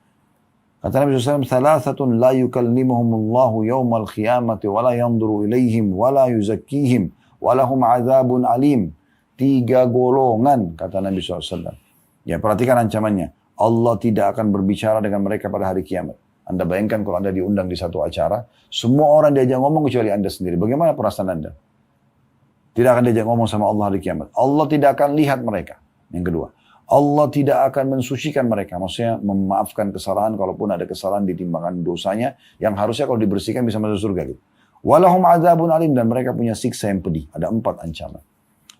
Kata Nabi SAW, "Thalathatun la yukallimuhumullahu yawmal qiyamati wa la yanzuru ilaihim wa la yuzakkihim wa lahum adzabun alim." 3 golongan kata Nabi SAW. Ya, perhatikan ancamannya. Allah tidak akan berbicara dengan mereka pada hari kiamat. Anda bayangkan kalau Anda diundang di satu acara, semua orang diajak ngomong kecuali Anda sendiri. Bagaimana perasaan Anda? Tidak akan diajak ngomong sama Allah hari kiamat. Allah tidak akan lihat mereka. Yang kedua, Allah tidak akan mensucikan mereka. Maksudnya memaafkan kesalahan kalaupun ada kesalahan ditimbangan dosanya yang harusnya kalau dibersihkan bisa masuk surga. Gitu. Walahum adzabun alim, dan mereka punya siksa yang pedih. Ada 4 ancaman.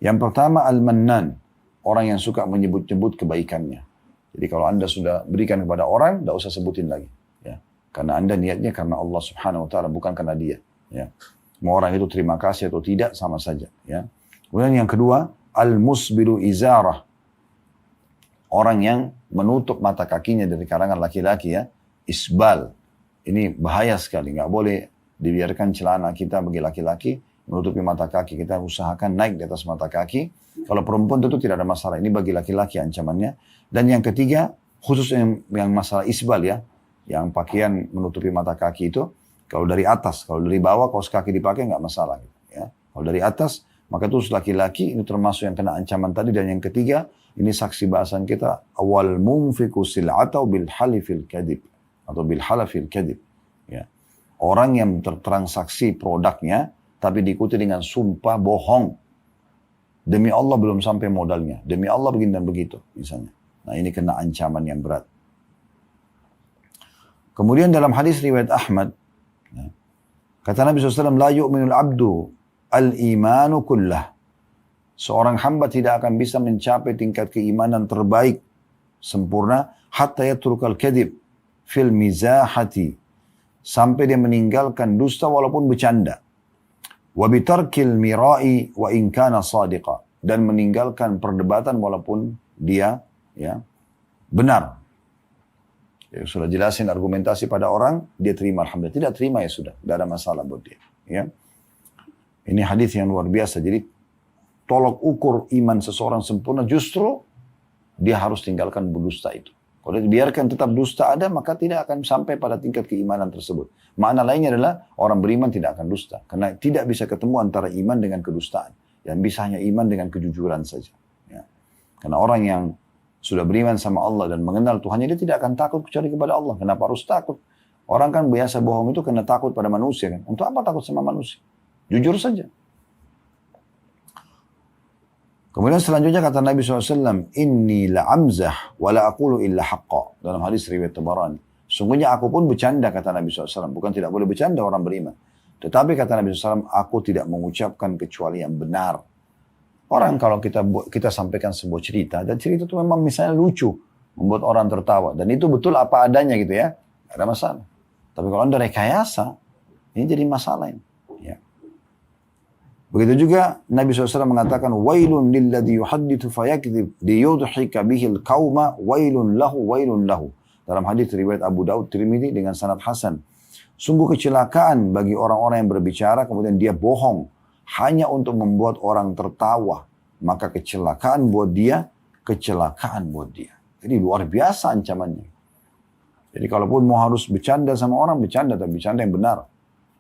Yang pertama al-mannan, orang yang suka menyebut-nyebut kebaikannya. Jadi kalau Anda sudah berikan kepada orang, tidak usah sebutin lagi. Ya. Karena Anda niatnya karena Allah Subhanahu Wa Taala, bukan karena dia. Ya. Mau orang itu terima kasih atau tidak sama saja. Ya. Kemudian yang kedua al-musbilu izarah, orang yang menutup mata kakinya dari kalangan laki-laki ya, isbal. Ini bahaya sekali, nggak boleh dibiarkan celana kita bagi laki-laki menutupi mata kaki. Kita usahakan naik di atas mata kaki. Kalau perempuan tentu tidak ada masalah. Ini bagi laki-laki ancamannya. Dan yang ketiga, khusus yang masalah isbal ya, yang pakaian menutupi mata kaki itu, kalau dari atas, kalau dari bawah kaos kaki dipakai nggak masalah. Ya. Kalau dari atas, maka itu laki-laki ini termasuk yang kena ancaman tadi. Dan yang ketiga, ini saksi bahasan kita, awal munfiku sil'atau bil halifil kadib atau bil halafil kadib. Ya. Orang yang tertransaksi produknya tapi diikuti dengan sumpah bohong. Demi Allah belum sampai modalnya. Demi Allah begini dan begitu misalnya. Nah, ini kena ancaman yang berat. Kemudian dalam hadis riwayat Ahmad, ya, kata Nabi SAW, la yu'minul abdu al-imanu kullah. Seorang hamba tidak akan bisa mencapai tingkat keimanan terbaik, sempurna, hatta yatrukal kadhib fil mizahati. Sampai dia meninggalkan dusta walaupun bercanda. Wa bitarkil mira'i wa in kana sadiqa. Dan meninggalkan perdebatan walaupun dia ya benar. Ya, sudah jelasin argumentasi pada orang, dia terima alhamdulillah. Tidak terima ya sudah, tidak ada masalah buat dia. Ya. Ini hadis yang luar biasa. Jadi tolok ukur iman seseorang sempurna justru dia harus tinggalkan berdusta itu. Kalau dibiarkan tetap dusta ada, maka tidak akan sampai pada tingkat keimanan tersebut. Makna lainnya adalah orang beriman tidak akan dusta. Karena tidak bisa ketemu antara iman dengan kedustaan. Yang bisa hanya iman dengan kejujuran saja. Ya. Karena orang yang sudah beriman sama Allah dan mengenal Tuhannya, dia tidak akan takut kecuali kepada Allah. Kenapa harus takut? Orang kan biasa bohong itu karena takut pada manusia. Kan? Untuk apa takut sama manusia? Jujur saja. Kemudian selanjutnya kata Nabi SAW, Inni la'amzah wa la'akulu illa haqqa. Dalam hadis riwayat Tabarani. Sungguhnya aku pun bercanda kata Nabi SAW. Bukan tidak boleh bercanda orang beriman. Tetapi kata Nabi SAW, aku tidak mengucapkan kecuali yang benar. Orang kalau kita sampaikan sebuah cerita, dan cerita itu memang misalnya lucu. Membuat orang tertawa. Dan itu betul apa adanya gitu ya. Tidak ada masalah. Tapi kalau Anda rekayasa, ini jadi masalah ini. Begitu juga Nabi SAW mengatakan, wailun lilladhi yuhaddithu fayakdzib liyudhika bihil qauma wailun lahu. Dalam hadis riwayat Abu Daud Tirmidzi dengan sanad hasan. Sungguh kecelakaan bagi orang-orang yang berbicara kemudian dia bohong hanya untuk membuat orang tertawa. Maka kecelakaan buat dia. Jadi luar biasa ancamannya. Jadi kalaupun mau harus bercanda sama orang, bercanda tapi bercanda yang benar.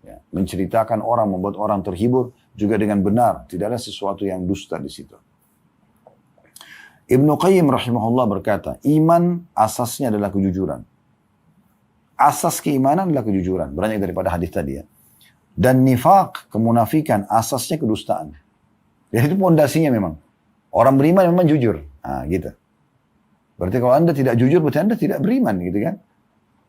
Ya, menceritakan orang, membuat orang terhibur juga dengan benar. Tidak ada sesuatu yang dusta di situ. Ibnu Qayyim rahimahullah berkata, iman asasnya adalah kejujuran. Asas keimanan adalah kejujuran. Beranjak daripada hadis tadi ya. Dan nifaq, kemunafikan, asasnya kedustaan. Dan itu pondasinya memang. Orang beriman memang jujur. Nah, gitu. Berarti kalau Anda tidak jujur, berarti Anda tidak beriman, gitu kan?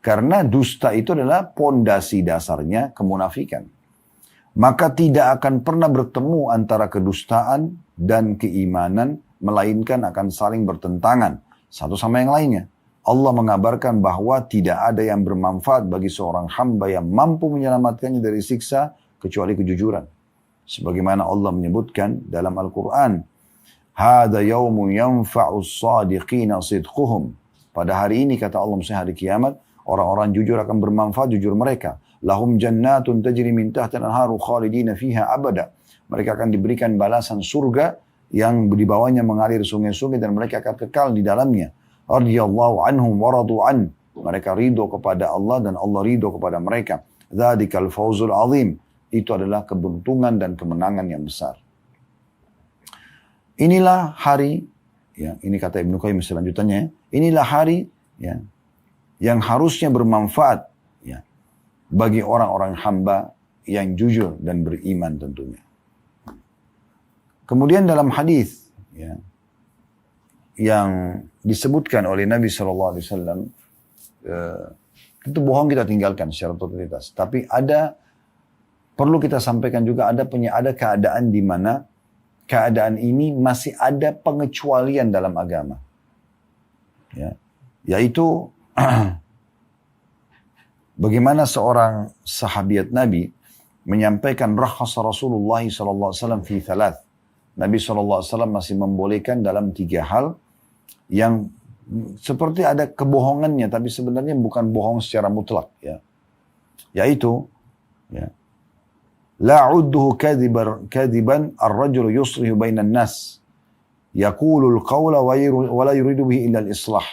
Karena dusta itu adalah pondasi dasarnya kemunafikan. Maka tidak akan pernah bertemu antara kedustaan dan keimanan, melainkan akan saling bertentangan satu sama yang lainnya. Allah mengabarkan bahwa tidak ada yang bermanfaat bagi seorang hamba yang mampu menyelamatkannya dari siksa kecuali kejujuran. Sebagaimana Allah menyebutkan dalam Al-Quran, Hada yaumu yanfa'us sadiqina sidquhum. Pada hari ini, kata Allah, misalnya hari kiamat, orang-orang jujur akan bermanfaat jujur mereka. Lahum jannatun tajri min tahtiha al-anharu khalidina fiha abada. Mereka akan diberikan balasan surga yang di bawahnya mengalir sungai-sungai dan mereka akan kekal di dalamnya. Radiyallahu anhum wa radu an. Mereka ridho kepada Allah dan Allah ridho kepada mereka. Dzadzikal fawzul azim. Itu adalah keberuntungan dan kemenangan yang besar. Inilah hari, ya, ini kata Ibnu Qayyim selanjutnya, inilah hari, ya, yang harusnya bermanfaat, ya, bagi orang-orang hamba yang jujur dan beriman tentunya. Kemudian dalam hadis, ya, yang disebutkan oleh Nabi SAW, itu bohong kita tinggalkan secara totalitas. Tapi perlu kita sampaikan juga ada keadaan di mana keadaan ini masih ada pengecualian dalam agama. Ya, yaitu bagaimana seorang sahabiat Nabi menyampaikan rakhasa Rasulullah SAW fi thalath. Nabi SAW masih membolehkan dalam 3 hal yang seperti ada kebohongannya, tapi sebenarnya bukan bohong secara mutlak. Ya. Yaitu, ya, La udduhu kadiban ar-rajulu yuslihu bainan nas. Yaqulul qawla wa la yuridu bihi illa al-islah.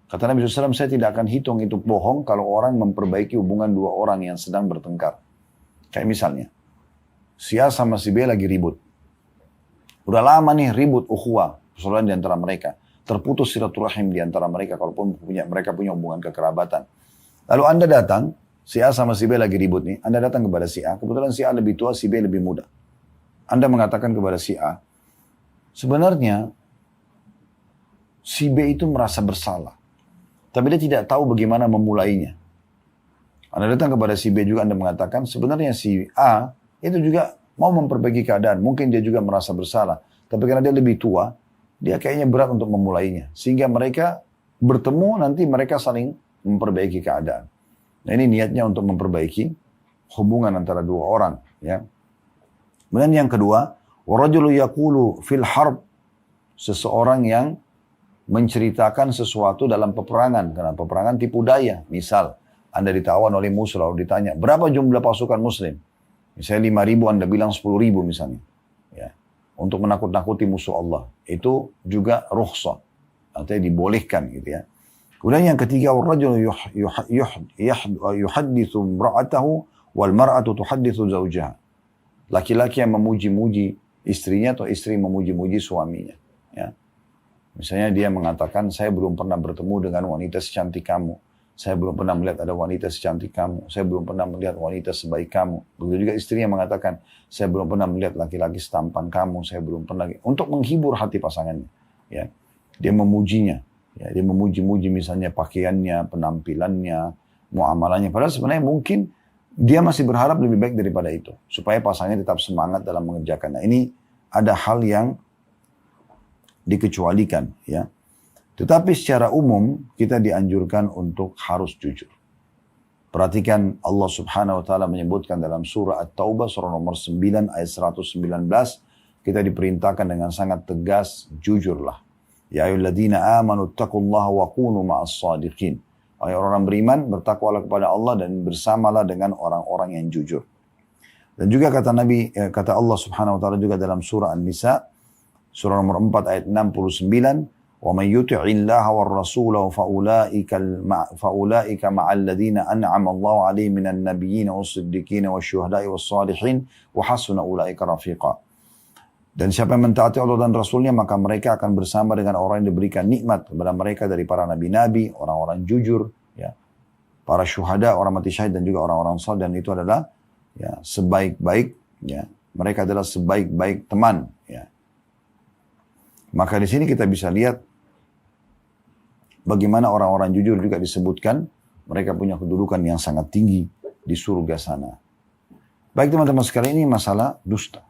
Kata Nabi SAW, saya tidak akan hitung itu bohong kalau orang memperbaiki hubungan 2 orang yang sedang bertengkar. Kayak misalnya, si A sama si B lagi ribut. Udah lama nih ribut ukhuwah, persaudaraan di antara mereka. Terputus silaturahim di antara mereka, kalaupun mereka punya hubungan kekerabatan. Lalu Anda datang, si A sama si B lagi ribut nih. Anda datang kepada si A. Kebetulan si A lebih tua, si B lebih muda. Anda mengatakan kepada si A, sebenarnya si B itu merasa bersalah. Tapi dia tidak tahu bagaimana memulainya. Anda datang kepada si B juga, Anda mengatakan sebenarnya si A itu juga mau memperbaiki keadaan. Mungkin dia juga merasa bersalah. Tapi karena dia lebih tua, dia kayaknya berat untuk memulainya. Sehingga mereka bertemu, nanti mereka saling memperbaiki keadaan. Nah, ini niatnya untuk memperbaiki hubungan antara 2 orang. Ya. Kemudian yang kedua, warajulu yaqulu fil harb, seseorang yang menceritakan sesuatu dalam peperangan. Karena peperangan tipu daya. Misal, Anda ditawan oleh musuh lalu ditanya, berapa jumlah pasukan muslim? Misalnya 5.000, Anda bilang 10.000 misalnya. Ya. Untuk menakut-nakuti musuh Allah. Itu juga rukhsah. Artinya dibolehkan gitu ya. Kemudian yang ketiga, warajul yuhaddithu imra'atahu wal mar'atu tuhaddithu zawjaha. Laki-laki yang memuji-muji istrinya atau istri memuji-muji suaminya. Ya. Misalnya dia mengatakan, saya belum pernah bertemu dengan wanita secantik kamu. Saya belum pernah melihat ada wanita secantik kamu. Saya belum pernah melihat wanita sebaik kamu. Begitu juga istrinya mengatakan, saya belum pernah melihat laki-laki setampan kamu. Saya belum pernah. Untuk menghibur hati pasangannya. Ya. Dia memujinya. Ya, dia memuji-muji misalnya pakaiannya, penampilannya, muamalahnya. Padahal sebenarnya mungkin dia masih berharap lebih baik daripada itu. Supaya pasangannya tetap semangat dalam mengerjakan. Nah, ini ada hal yang dikecualikan. Ya. Tetapi secara umum kita dianjurkan untuk harus jujur. Perhatikan Allah Subhanahu wa taala menyebutkan dalam surah At-Taubah surah nomor 9 ayat 119, kita diperintahkan dengan sangat tegas, jujurlah. Ya ayyuhalladzina amanu taqullaha wa kunu ma'as shadiqin. Wahai orang beriman, bertakwalah kepada Allah dan bersamalah dengan orang-orang yang jujur. Dan juga kata Allah Subhanahu wa taala juga dalam surah An-Nisa surah nomor 4 ayat 69, wa may yuti'illaha war rasulahu faulaika ma'al ladzina an'ama Allahu 'alaihim minan nabiyyin was-siddiqin wasyuhada'i was-shalihin wa hasuna ulaika rafiqa. Dan siapa yang mentaati Allah dan Rasulnya, maka mereka akan bersama dengan orang yang diberikan nikmat kepada mereka dari para nabi-nabi, orang-orang jujur, ya, para syuhada, orang mati syahid, dan juga orang-orang saleh. Dan itu adalah ya, sebaik-baik, ya, mereka adalah sebaik-baik teman Maka di sini kita bisa lihat bagaimana orang-orang jujur juga disebutkan mereka punya kedudukan yang sangat tinggi di surga sana. Baik teman-teman sekalian, ini masalah dusta.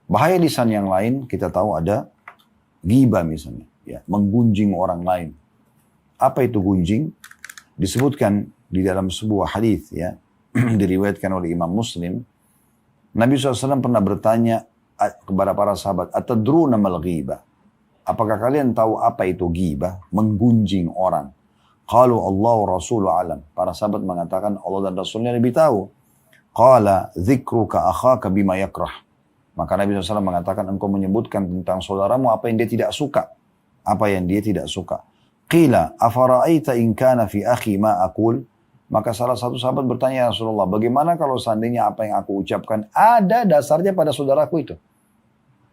Bahaya lisan yang lain kita tahu ada ghibah misalnya, ya, menggunjing orang lain. Apa itu gunjing? Disebutkan di dalam sebuah hadis, ya, diriwayatkan oleh Imam Muslim. Nabi SAW pernah bertanya kepada para sahabat, atadruna mal ghibah? Apakah kalian tahu apa itu ghibah? Menggunjing orang. Qalu Allah wa Rasulu alam. Para sahabat mengatakan Allah dan Rasulnya lebih tahu. Qala dzikruka akhaka bima yakrah. Maka Nabi SAW mengatakan engkau menyebutkan tentang saudaramu apa yang dia tidak suka. Apa yang dia tidak suka. Qila afara'aita in kana fi akhi ma aqul. Maka salah satu sahabat bertanya, ya Rasulullah, bagaimana kalau seandainya apa yang aku ucapkan ada dasarnya pada saudaraku itu?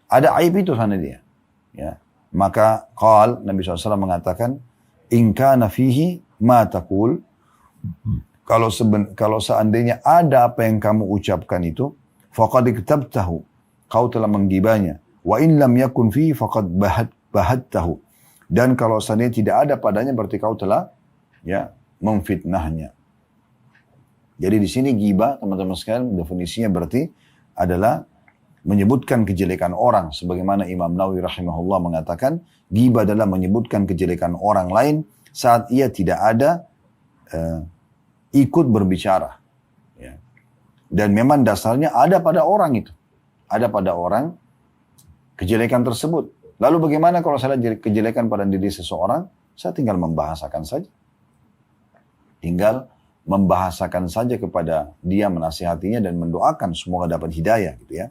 Ada aib itu sana dia. Ya. Maka Nabi SAW mengatakan, in kana fihi ma taqul. Kalau seandainya ada apa yang kamu ucapkan itu, faqad iktabtahu, kau telah menggibahnya. Wa in lam yakun fihi faqad bahadtahu. Dan kalau seandainya tidak ada padanya berarti kau telah, ya, memfitnahnya. Jadi di sini ghibah, teman-teman sekalian, definisinya berarti adalah menyebutkan kejelekan orang. Sebagaimana Imam Nawawi rahimahullah mengatakan, ghibah adalah menyebutkan kejelekan orang lain saat ia tidak ada ikut berbicara. Ya. Dan memang dasarnya ada pada orang itu. Ada pada orang kejelekan tersebut. Lalu bagaimana kalau saya lihat kejelekan pada diri seseorang? Saya tinggal membahasakan saja. Tinggal membahasakan saja kepada dia, menasihatinya dan mendoakan semoga dapat hidayah gitu ya.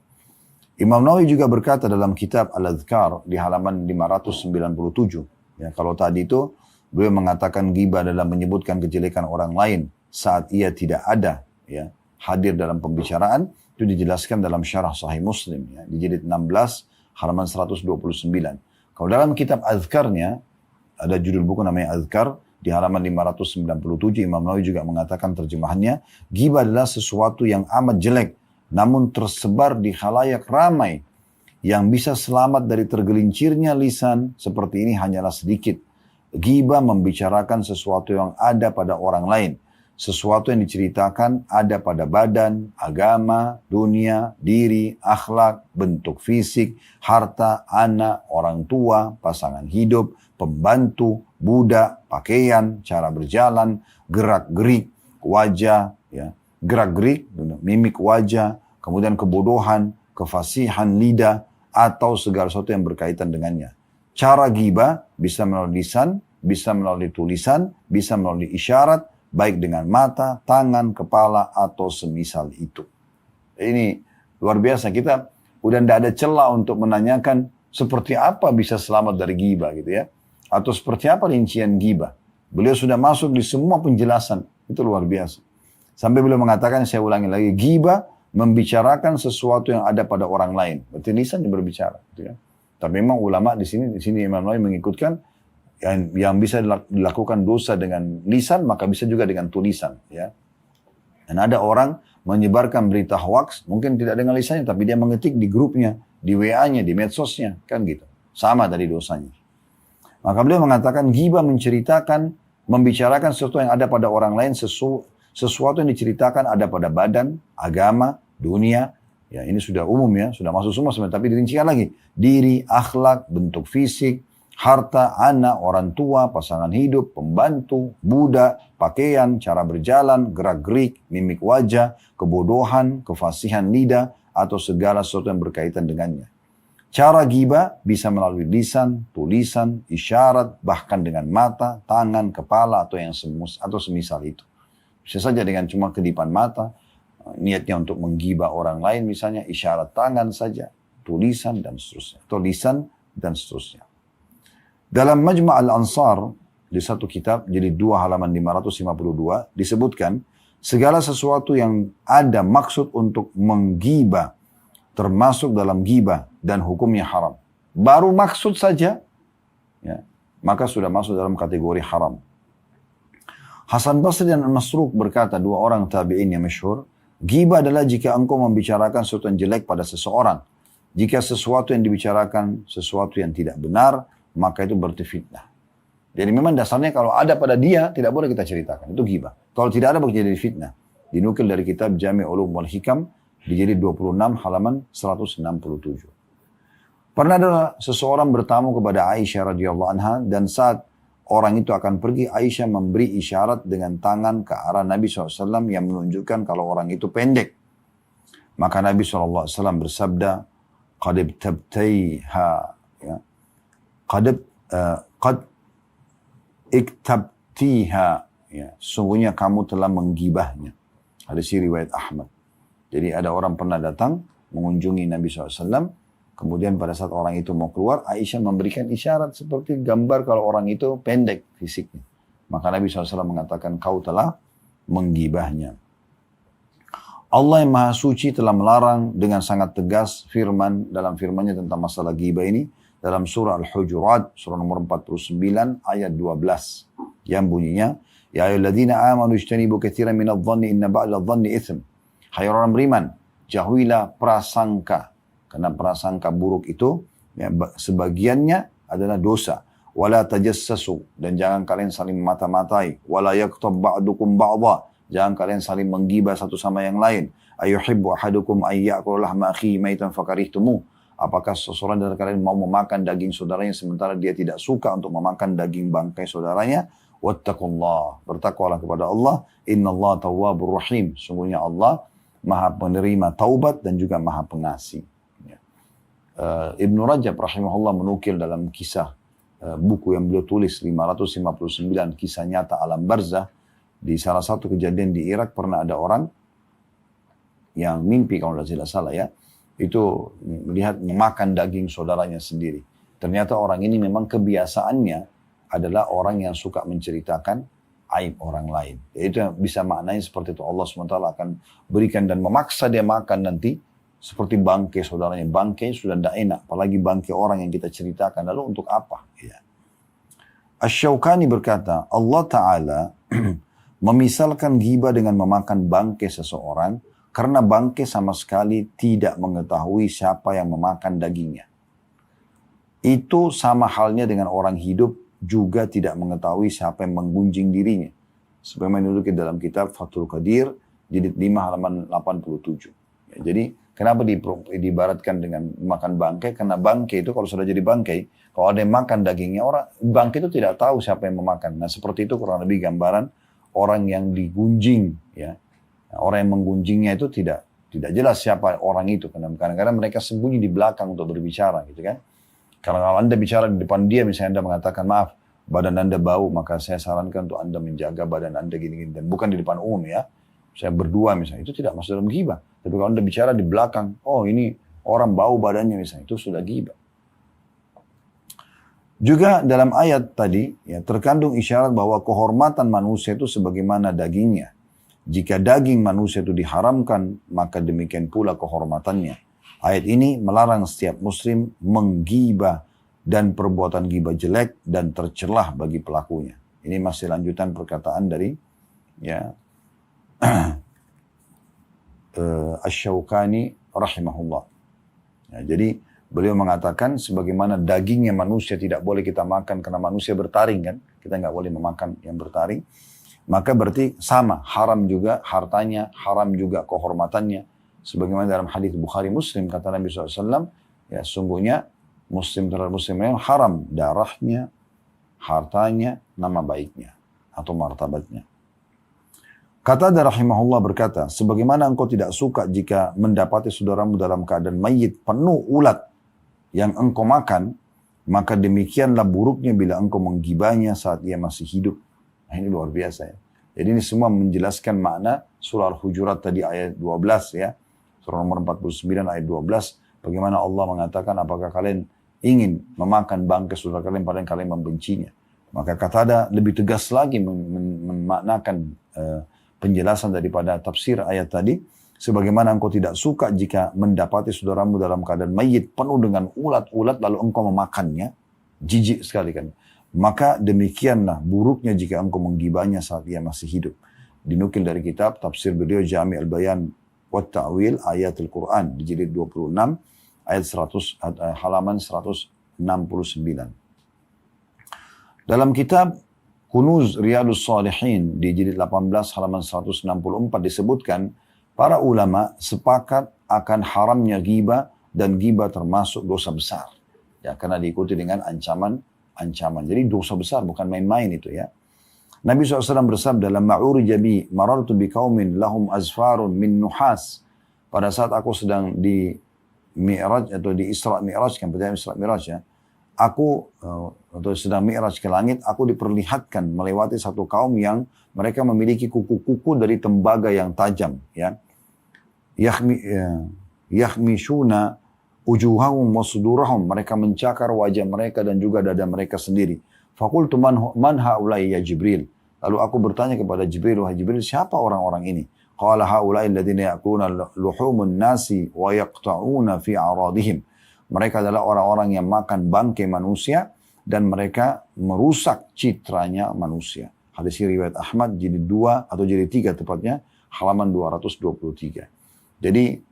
Imam Nawawi juga berkata dalam kitab Al-Adhkar di halaman 597. Ya, kalau tadi itu beliau mengatakan ghibah adalah menyebutkan kejelekan orang lain saat ia tidak ada, ya, hadir dalam pembicaraan. Itu dijelaskan dalam syarah Sahih Muslim, ya, di jilid 16 halaman 129. Kalau dalam kitab Adhkarnya ada judul buku namanya Adhkar, di halaman 597 Imam Nawawi juga mengatakan terjemahannya, ghibah adalah sesuatu yang amat jelek namun tersebar di khalayak ramai. Yang bisa selamat dari tergelincirnya lisan seperti ini hanyalah sedikit. Ghibah membicarakan sesuatu yang ada pada orang lain. Sesuatu yang diceritakan ada pada badan, agama, dunia, diri, akhlak, bentuk fisik, harta, anak, orang tua, pasangan hidup, pembantu, budak, pakaian, cara berjalan, gerak-gerik, wajah, ya, gerak-gerik, mimik wajah, kemudian kebodohan, kefasihan lidah, atau segala sesuatu yang berkaitan dengannya. Cara ghibah bisa melalui lisan, bisa melalui tulisan, bisa melalui isyarat, baik dengan mata, tangan, kepala, atau semisal itu. Ini luar biasa, kita udah tidak ada celah untuk menanyakan seperti apa bisa selamat dari ghibah gitu ya. Atau seperti apa rincian ghibah. Beliau sudah masuk di semua penjelasan, itu luar biasa. Sampai beliau mengatakan, saya ulangi lagi, ghibah membicarakan sesuatu yang ada pada orang lain. Berarti lisan yang berbicara gitu ya. Tapi memang ulama di sini Imam Nawawi mengikutkan yang bisa dilakukan dosa dengan lisan, maka bisa juga dengan tulisan. Ya. Dan ada orang menyebarkan berita hoax, mungkin tidak dengan lisannya, tapi dia mengetik di grupnya, di WA-nya, di medsosnya, kan gitu. Sama tadi dosanya. Maka beliau mengatakan, ghibah menceritakan, membicarakan sesuatu yang ada pada orang lain, sesuatu yang diceritakan ada pada badan, agama, dunia. Ya, ini sudah umum ya, sudah masuk semua sebenarnya, tapi dirincikan lagi. Diri, akhlak, bentuk fisik, harta, anak, orang tua, pasangan hidup, pembantu, budak, pakaian, cara berjalan, gerak-gerik, mimik wajah, kebodohan, kefasihan lidah, atau segala sesuatu yang berkaitan dengannya. Cara ghibah bisa melalui lisan, tulisan, isyarat, bahkan dengan mata, tangan, kepala, atau semisal itu. Bisa saja dengan cuma kedipan mata, niatnya untuk menggibah orang lain, misalnya isyarat tangan saja, tulisan dan seterusnya, atau lisan dan seterusnya. Dalam Majma' al-Ansar, di satu kitab, jadi 2 halaman 552, disebutkan, segala sesuatu yang ada maksud untuk menggibah, termasuk dalam ghibah dan hukumnya haram. Baru maksud saja, ya, maka sudah masuk dalam kategori haram. Hasan Basri dan Masruq berkata, 2 orang tabi'in yang masyhur, ghibah adalah jika engkau membicarakan sesuatu yang jelek pada seseorang, Jika sesuatu yang dibicarakan, sesuatu yang tidak benar, maka itu berarti fitnah. Jadi memang dasarnya kalau ada pada dia, tidak boleh kita ceritakan. Itu ghibah. Kalau tidak ada, boleh jadi fitnah. Dinukil dari kitab Jami' Ulum wal Hikam, di jilid 26 halaman 167. Pernah ada seseorang bertamu kepada Aisyah radhiyallahu anha, dan saat orang itu akan pergi, Aisyah memberi isyarat dengan tangan ke arah Nabi SAW yang menunjukkan kalau orang itu pendek. Maka Nabi SAW bersabda, qad ibtabtaiha, ya. Qad iktabtiha, ya. Sungguhnya kamu telah menggibahnya. Hadis riwayat Ahmad. Jadi ada orang pernah datang mengunjungi Nabi SAW. Kemudian pada saat orang itu mau keluar, Aisyah memberikan isyarat seperti gambar kalau orang itu pendek fisiknya. Maka Nabi SAW mengatakan, kau telah menggibahnya. Allah yang Maha Suci telah melarang dengan sangat tegas dalam firman-Nya tentang masalah ghibah ini dalam surah Al-Hujurat, surah nomor 49 ayat 12 yang bunyinya, ya ayyuhalladzina amanu ijtanibu katsiran minadh-dhanni inna ba'dadh-dhanni itsm. Hai orang beriman, jauhilah prasangka, karena prasangka buruk itu ya, sebagiannya adalah dosa. Wala tajassasu, dan jangan kalian saling mata-matai. Wala yaktab ba'dukum ba'dha, jangan kalian saling menggibah satu sama yang lain. Ayuhibbu ahadukum ayyakula lahma akhihi maitan fakarihtumu. Apakah seseorang dari kalian mau memakan daging saudaranya sementara dia tidak suka untuk memakan daging bangkai saudaranya? Wattaqullah, bertakwalah kepada Allah. Innallaha tawwabur rahim. Sungguhnya Allah Maha penerima taubat dan juga Maha pengasih. Ibnu Rajab rahimahullah menukil dalam kisah buku yang beliau tulis 559 kisah nyata alam barzah. Di salah satu kejadian di Irak pernah ada orang yang mimpi, kalau tidak salah ya, itu melihat memakan daging saudaranya sendiri. Ternyata orang ini memang kebiasaannya adalah orang yang suka menceritakan aib orang lain. Itu bisa maknanya seperti itu. Allah SWT akan berikan dan memaksa dia makan nanti seperti bangkai saudaranya. Bangkai sudah tidak enak, apalagi bangkai orang yang kita ceritakan. Lalu untuk apa? Ya. Asy-Syaukani berkata, Allah Ta'ala memisalkan ghibah dengan memakan bangkai seseorang karena bangkai sama sekali tidak mengetahui siapa yang memakan dagingnya. Itu sama halnya dengan orang hidup juga tidak mengetahui siapa yang menggunjing dirinya. Sebagaimana didukir dalam kitab Fathul Qadir, jilid 5 halaman 87. Ya, jadi kenapa diibaratkan dengan makan bangkai? Karena bangkai itu kalau sudah jadi bangkai, kalau ada yang makan dagingnya, bangkai itu tidak tahu siapa yang memakan. Nah seperti itu kurang lebih gambaran orang yang digunjing, ya. Nah, orang yang menggunjingnya itu tidak jelas siapa orang itu. Kadang-kadang mereka sembunyi di belakang untuk berbicara, gitu kan. Karena kalau Anda bicara di depan dia, misalnya Anda mengatakan, maaf, badan Anda bau, maka saya sarankan untuk Anda menjaga badan Anda gini-gini. Dan bukan di depan umum ya. Saya berdua misalnya, itu tidak masuk dalam ghibah. Tapi kalau Anda bicara di belakang, oh ini orang bau badannya misalnya, itu sudah ghibah. Juga dalam ayat tadi ya, terkandung isyarat bahwa kehormatan manusia itu sebagaimana dagingnya. Jika daging manusia itu diharamkan, maka demikian pula kehormatannya. Ayat ini melarang setiap muslim menggibah dan perbuatan ghibah jelek dan tercelah bagi pelakunya. Ini masih lanjutan perkataan dari ya Asy-Syaukani rahimahullah. Ya, jadi beliau mengatakan sebagaimana dagingnya manusia tidak boleh kita makan karena manusia bertaring kan. Kita nggak boleh memakan yang bertaring. Maka berarti sama, haram juga hartanya, haram juga kehormatannya. Sebagaimana dalam hadis Bukhari Muslim kata Nabi SAW, ya sungguhnya muslim terhadap muslim yang haram darahnya, hartanya, nama baiknya atau martabatnya. Kata rahimahullah berkata, sebagaimana engkau tidak suka jika mendapati saudaramu dalam keadaan mayit penuh ulat yang engkau makan, maka demikianlah buruknya bila engkau menggibahnya saat ia masih hidup. Nah, ini luar biasa ya. Jadi ini semua menjelaskan makna surah Al-Hujurat tadi ayat 12 ya. Surah nomor 49 ayat 12. Bagaimana Allah mengatakan apakah kalian ingin memakan bangkai saudara kalian padahal kalian membencinya. Maka Qatada lebih tegas lagi memaknakan penjelasan daripada tafsir ayat tadi. Sebagaimana engkau tidak suka jika mendapati saudaramu dalam keadaan mayit penuh dengan ulat-ulat lalu engkau memakannya. Jijik sekali kan. Maka demikianlah buruknya jika engkau menggibahnya saat ia masih hidup. Dinukil dari kitab tafsir beliau Jami' al-Bayan wa Ta'wil Ayatul Quran di jilid 26 ayat 100, halaman 169. Dalam kitab Kunuz Riyadus Salihin di jilid 18 halaman 164 disebutkan, para ulama sepakat akan haramnya ghibah dan ghibah termasuk dosa besar. Ya, karena diikuti dengan ancaman. Jadi dosa besar, bukan main-main itu ya. Nabi SAW bersabda dalam Ma'uri Jabi, marartu biqaumin lahum azfarun min nuhas. Pada saat aku sedang di Mi'raj atau di Isra Mi'raj, kan perjalanan Isra Mi'raj ya. Aku atau sedang Mi'raj ke langit, aku diperlihatkan melewati satu kaum yang mereka memiliki kuku-kuku dari tembaga yang tajam ya. Yakhmishuna ujuhahum wa sudurahum, mereka mencakar wajah mereka dan juga dada mereka sendiri. Faqultu man haula'i ya Jibril. Lalu aku bertanya kepada Jibril, wahai Jibril, siapa orang-orang ini? Qala haula'i alladziina ya'kuluna luhumun nasi wa yaqta'una fi a'radihim. Mereka adalah orang-orang yang makan bangkai manusia dan mereka merusak citranya manusia. Hadis riwayat Ahmad jilid 2 atau jilid 3 tepatnya, halaman 223. Jadi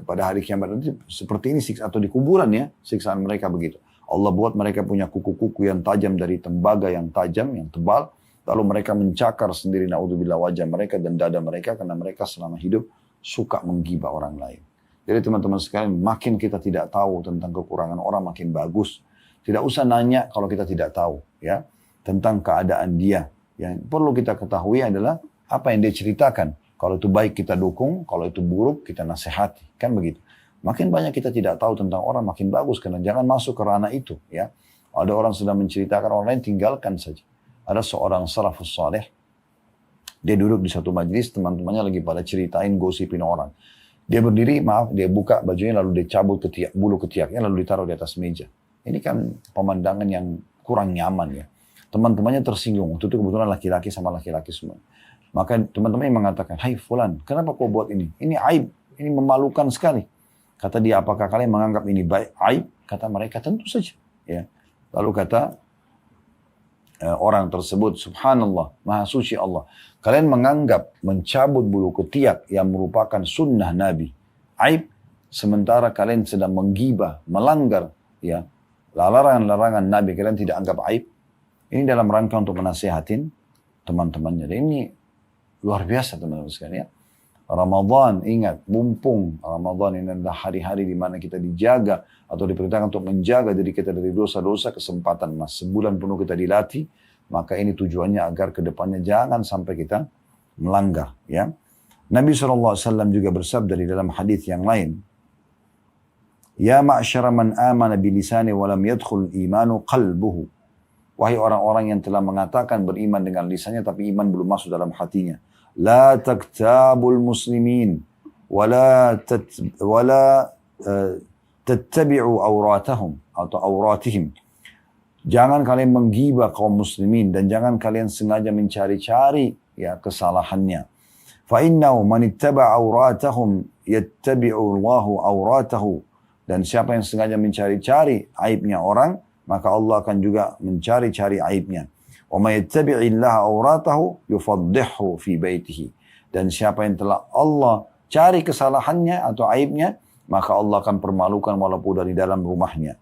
pada hari kiamat nanti seperti ini atau di kuburan ya, siksaan mereka begitu. Allah buat mereka punya kuku-kuku yang tajam dari tembaga yang tajam, yang tebal. Lalu mereka mencakar sendiri naudzubillah wajah mereka dan dada mereka karena mereka selama hidup suka menggibah orang lain. Jadi teman-teman sekalian, makin kita tidak tahu tentang kekurangan orang makin bagus. Tidak usah nanya kalau kita tidak tahu ya tentang keadaan dia. Yang perlu kita ketahui adalah apa yang dia ceritakan. Kalau itu baik kita dukung, kalau itu buruk kita nasihati, kan begitu. Makin banyak kita tidak tahu tentang orang makin bagus, karena jangan masuk ke ranah itu ya. Ada orang sedang menceritakan orang lain, tinggalkan saja. Ada seorang salafus saleh, dia duduk di satu majelis, teman-temannya lagi pada ceritain gosipin orang. Dia berdiri, dia buka bajunya lalu dia cabut bulu ketiaknya lalu ditaruh di atas meja. Ini kan pemandangan yang kurang nyaman ya. Teman-temannya tersinggung, itu kebetulan laki-laki sama laki-laki semua. Maka teman-temannya mengatakan, hai fulan, kenapa kau buat ini? Ini aib, ini memalukan sekali. Kata dia, apakah kalian menganggap ini baik, aib? Kata mereka, tentu saja. Ya. Lalu kata orang tersebut, subhanallah, maha suci Allah. Kalian menganggap mencabut bulu ketiak yang merupakan sunnah Nabi, aib, sementara kalian sedang menggibah, melanggar, ya, larangan-larangan Nabi, kalian tidak anggap aib. Ini dalam rangka untuk menasihatin teman-temannya. Dan ini luar biasa teman-teman sekalian. Ramadan, ingat, mumpung Ramadan ini adalah hari-hari di mana kita dijaga atau diperintahkan untuk menjaga diri kita dari dosa-dosa, kesempatan emas. Sebulan penuh kita dilatih, maka ini tujuannya agar kedepannya jangan sampai kita melanggar. Ya. Nabi SAW juga bersabda di dalam hadis yang lain, Ya ma'asyara man amana bilisani walam yadkhul imanu qalbuhu. Wahai orang-orang yang telah mengatakan beriman dengan lisannya tapi iman belum masuk dalam hatinya. La taktabul muslimin wala tattabi'u auratahum atau auratihim. Jangan kalian menggibah kaum muslimin dan jangan kalian sengaja mencari-cari ya kesalahannya. Fa innahu man ittaba auratahum yattabi'u Allahu auratahu. Dan siapa yang sengaja mencari-cari aibnya orang, maka Allah akan juga mencari-cari aibnya. Wa may yattabi'illaha auratahu yufaddihu fi baitihi. Dan siapa yang telah Allah cari kesalahannya atau aibnya, maka Allah akan permalukan walaupun dari dalam rumahnya.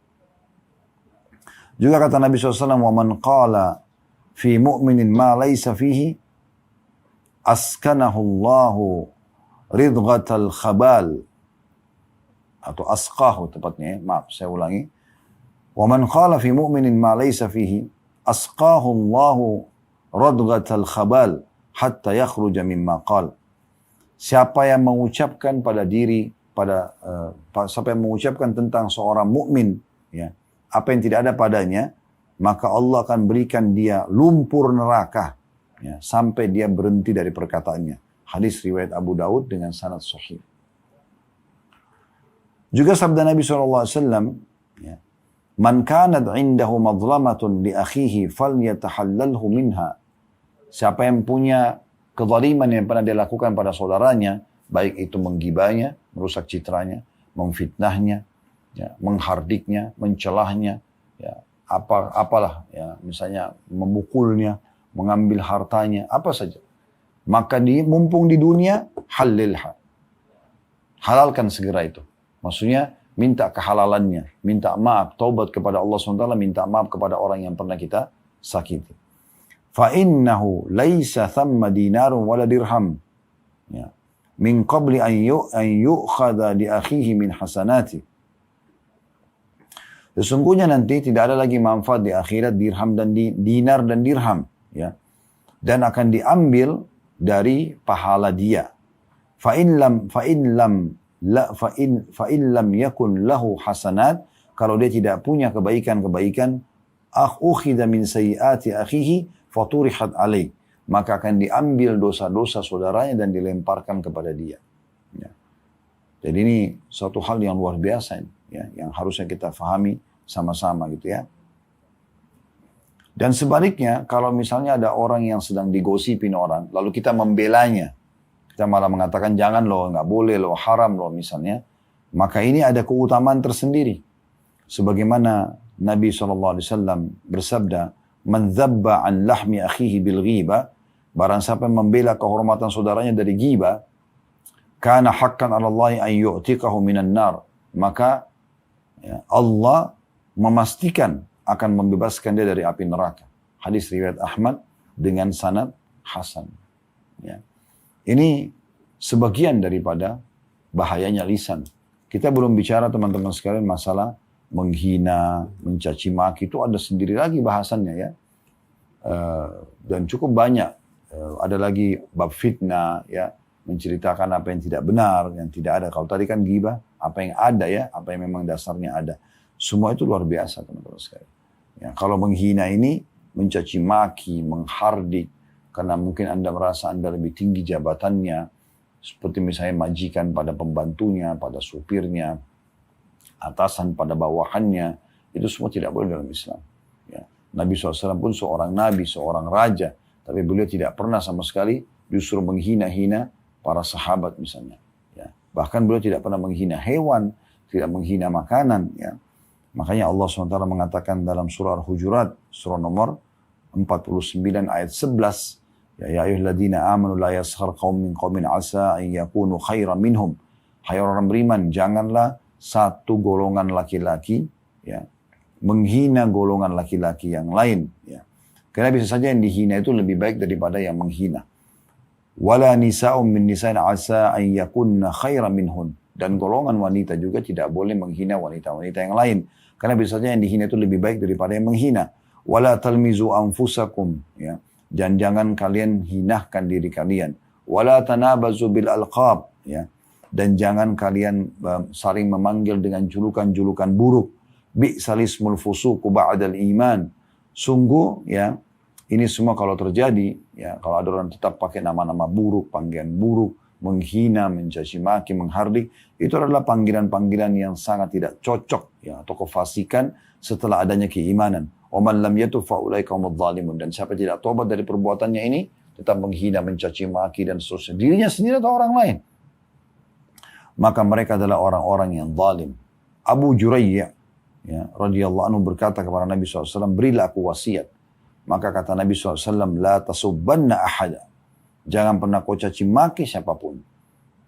Juga kata Nabi SAW, wa man qala fi mu'minin ma laysa fihi askanahu Allahu ridghatal khabal. Atau asqahu tepatnya, maaf saya ulangi. Wa man qala fi mu'minin ma laysa fihi asqahu Allahu radghatal khabal hatta yakhruja mimma qal. Siapa yang mengucapkan pada diri siapa yang mengucapkan tentang seorang mukmin ya, apa yang tidak ada padanya, maka Allah akan berikan dia lumpur neraka ya, sampai dia berhenti dari perkataannya. Hadis riwayat Abu Daud dengan sanad sahih. Juga sabda Nabi SAW, ya, Man kanat indahu madlamatun li akhihi falyatahallalhu minha. Siapa yang punya kezaliman yang pernah dia lakukan pada saudaranya, baik itu menggibahnya, merusak citranya, memfitnahnya, ya, menghardiknya, mencelahnya, ya, apalah, ya, misalnya memukulnya, mengambil hartanya, apa saja. Maka mumpung di dunia, halilha. Halalkan segera itu. Maksudnya, minta kehalalannya, minta maaf, taubat kepada Allah SWT, minta maaf kepada orang yang pernah kita sakiti. فَإِنَّهُ لَيْسَ ثَمَّ دِينَارٌ وَلَا دِرْهَمٌ ya. مِنْ قَبْلِ أَنْ يُؤْخَذَ لِأَخِيهِ مِنْ حَسَنَاتِهِ. Sesungguhnya nanti tidak ada lagi manfaat di akhirat dirham dan dinar dan dirham, ya. Dan akan diambil dari pahala dia. Fa in lam yakun lahu hasanat, kalau dia tidak punya kebaikan-kebaikan, ukhidha min sayyiati akhihi faturihat alaih, maka akan diambil dosa-dosa saudaranya dan dilemparkan kepada dia. Ya. Jadi ini suatu hal yang luar biasa, ya, yang harusnya kita fahami sama-sama gitu ya. Dan sebaliknya, kalau misalnya ada orang yang sedang digosipin orang, lalu kita membelanya, kita malah mengatakan jangan loh, nggak boleh loh, haram loh misalnya, maka ini ada keutamaan tersendiri. Sebagaimana Nabi SAW bersabda, "Man dzabba an lahmi akhihi bil ghiba", barang siapa yang membela kehormatan saudaranya dari ghibah, kana haqqan 'ala Allah an yu'tiqahu minan nar, maka ya, Allah memastikan akan membebaskan dia dari api neraka. Hadis riwayat Ahmad dengan sanad hasan. Ya. Ini sebagian daripada bahayanya lisan. Kita belum bicara teman-teman sekalian masalah menghina, mencaci maki, itu ada sendiri lagi bahasannya ya. Dan cukup banyak. Ada lagi bab fitnah ya, menceritakan apa yang tidak benar, yang tidak ada. Kalau tadi kan ghibah, apa yang ada ya, apa yang memang dasarnya ada. Semua itu luar biasa teman-teman sekalian. Ya, kalau menghina ini, mencaci maki, menghardik, karena mungkin Anda merasa Anda lebih tinggi jabatannya, seperti misalnya majikan pada pembantunya, pada supirnya, atasan pada bawahannya, itu semua tidak boleh dalam Islam. Ya. Nabi SAW pun seorang nabi, seorang raja, tapi beliau tidak pernah sama sekali justru menghina-hina para sahabat misalnya. Ya. Bahkan beliau tidak pernah menghina hewan, tidak menghina makanan. Ya. Makanya Allah SWT mengatakan dalam surah Al-Hujurat, surah nomor 49 ayat 11, ya ayyuhalladzina amanu la yaskhar qaumin min qaumin asa an yakunu khairan minhum. Hai orang beriman, janganlah satu golongan laki-laki ya menghina golongan laki-laki yang lain ya. Karena bisa saja yang dihina itu lebih baik daripada yang menghina. Wala nisa'un min nisa'in asa an yakunna khairan minhun. Dan golongan wanita juga tidak boleh menghina wanita-wanita yang lain. Karena bisa saja yang dihina itu lebih baik daripada yang menghina. Wala talmizu anfusakum. Ya. Dan jangan kalian hinahkan diri kalian. Wala tanabazu bil alqab. Ya. Dan jangan kalian saling memanggil dengan julukan-julukan buruk. Bi'salismul fusuku ba'dal iman. Sungguh ya, ini semua kalau terjadi, ya kalau ada orang tetap pakai nama-nama buruk, panggilan buruk, menghina, mencaci maki, menghardik, itu adalah panggilan-panggilan yang sangat tidak cocok ya, atau kefasikan setelah adanya keimanan. Oman lam yatub faulaika humudz zalimun. Dan siapa tidak tobat dari perbuatannya ini, tetap menghina, mencaci maki dan seterusnya, dirinya sendiri atau orang lain, maka mereka adalah orang-orang yang zalim. Abu Jurayya ya, radhiyallahu anhu berkata kepada Nabi SAW, berilah aku wasiat. Maka kata Nabi SAW, la tasubbanna ahada. Jangan pernah kau caci maki siapapun.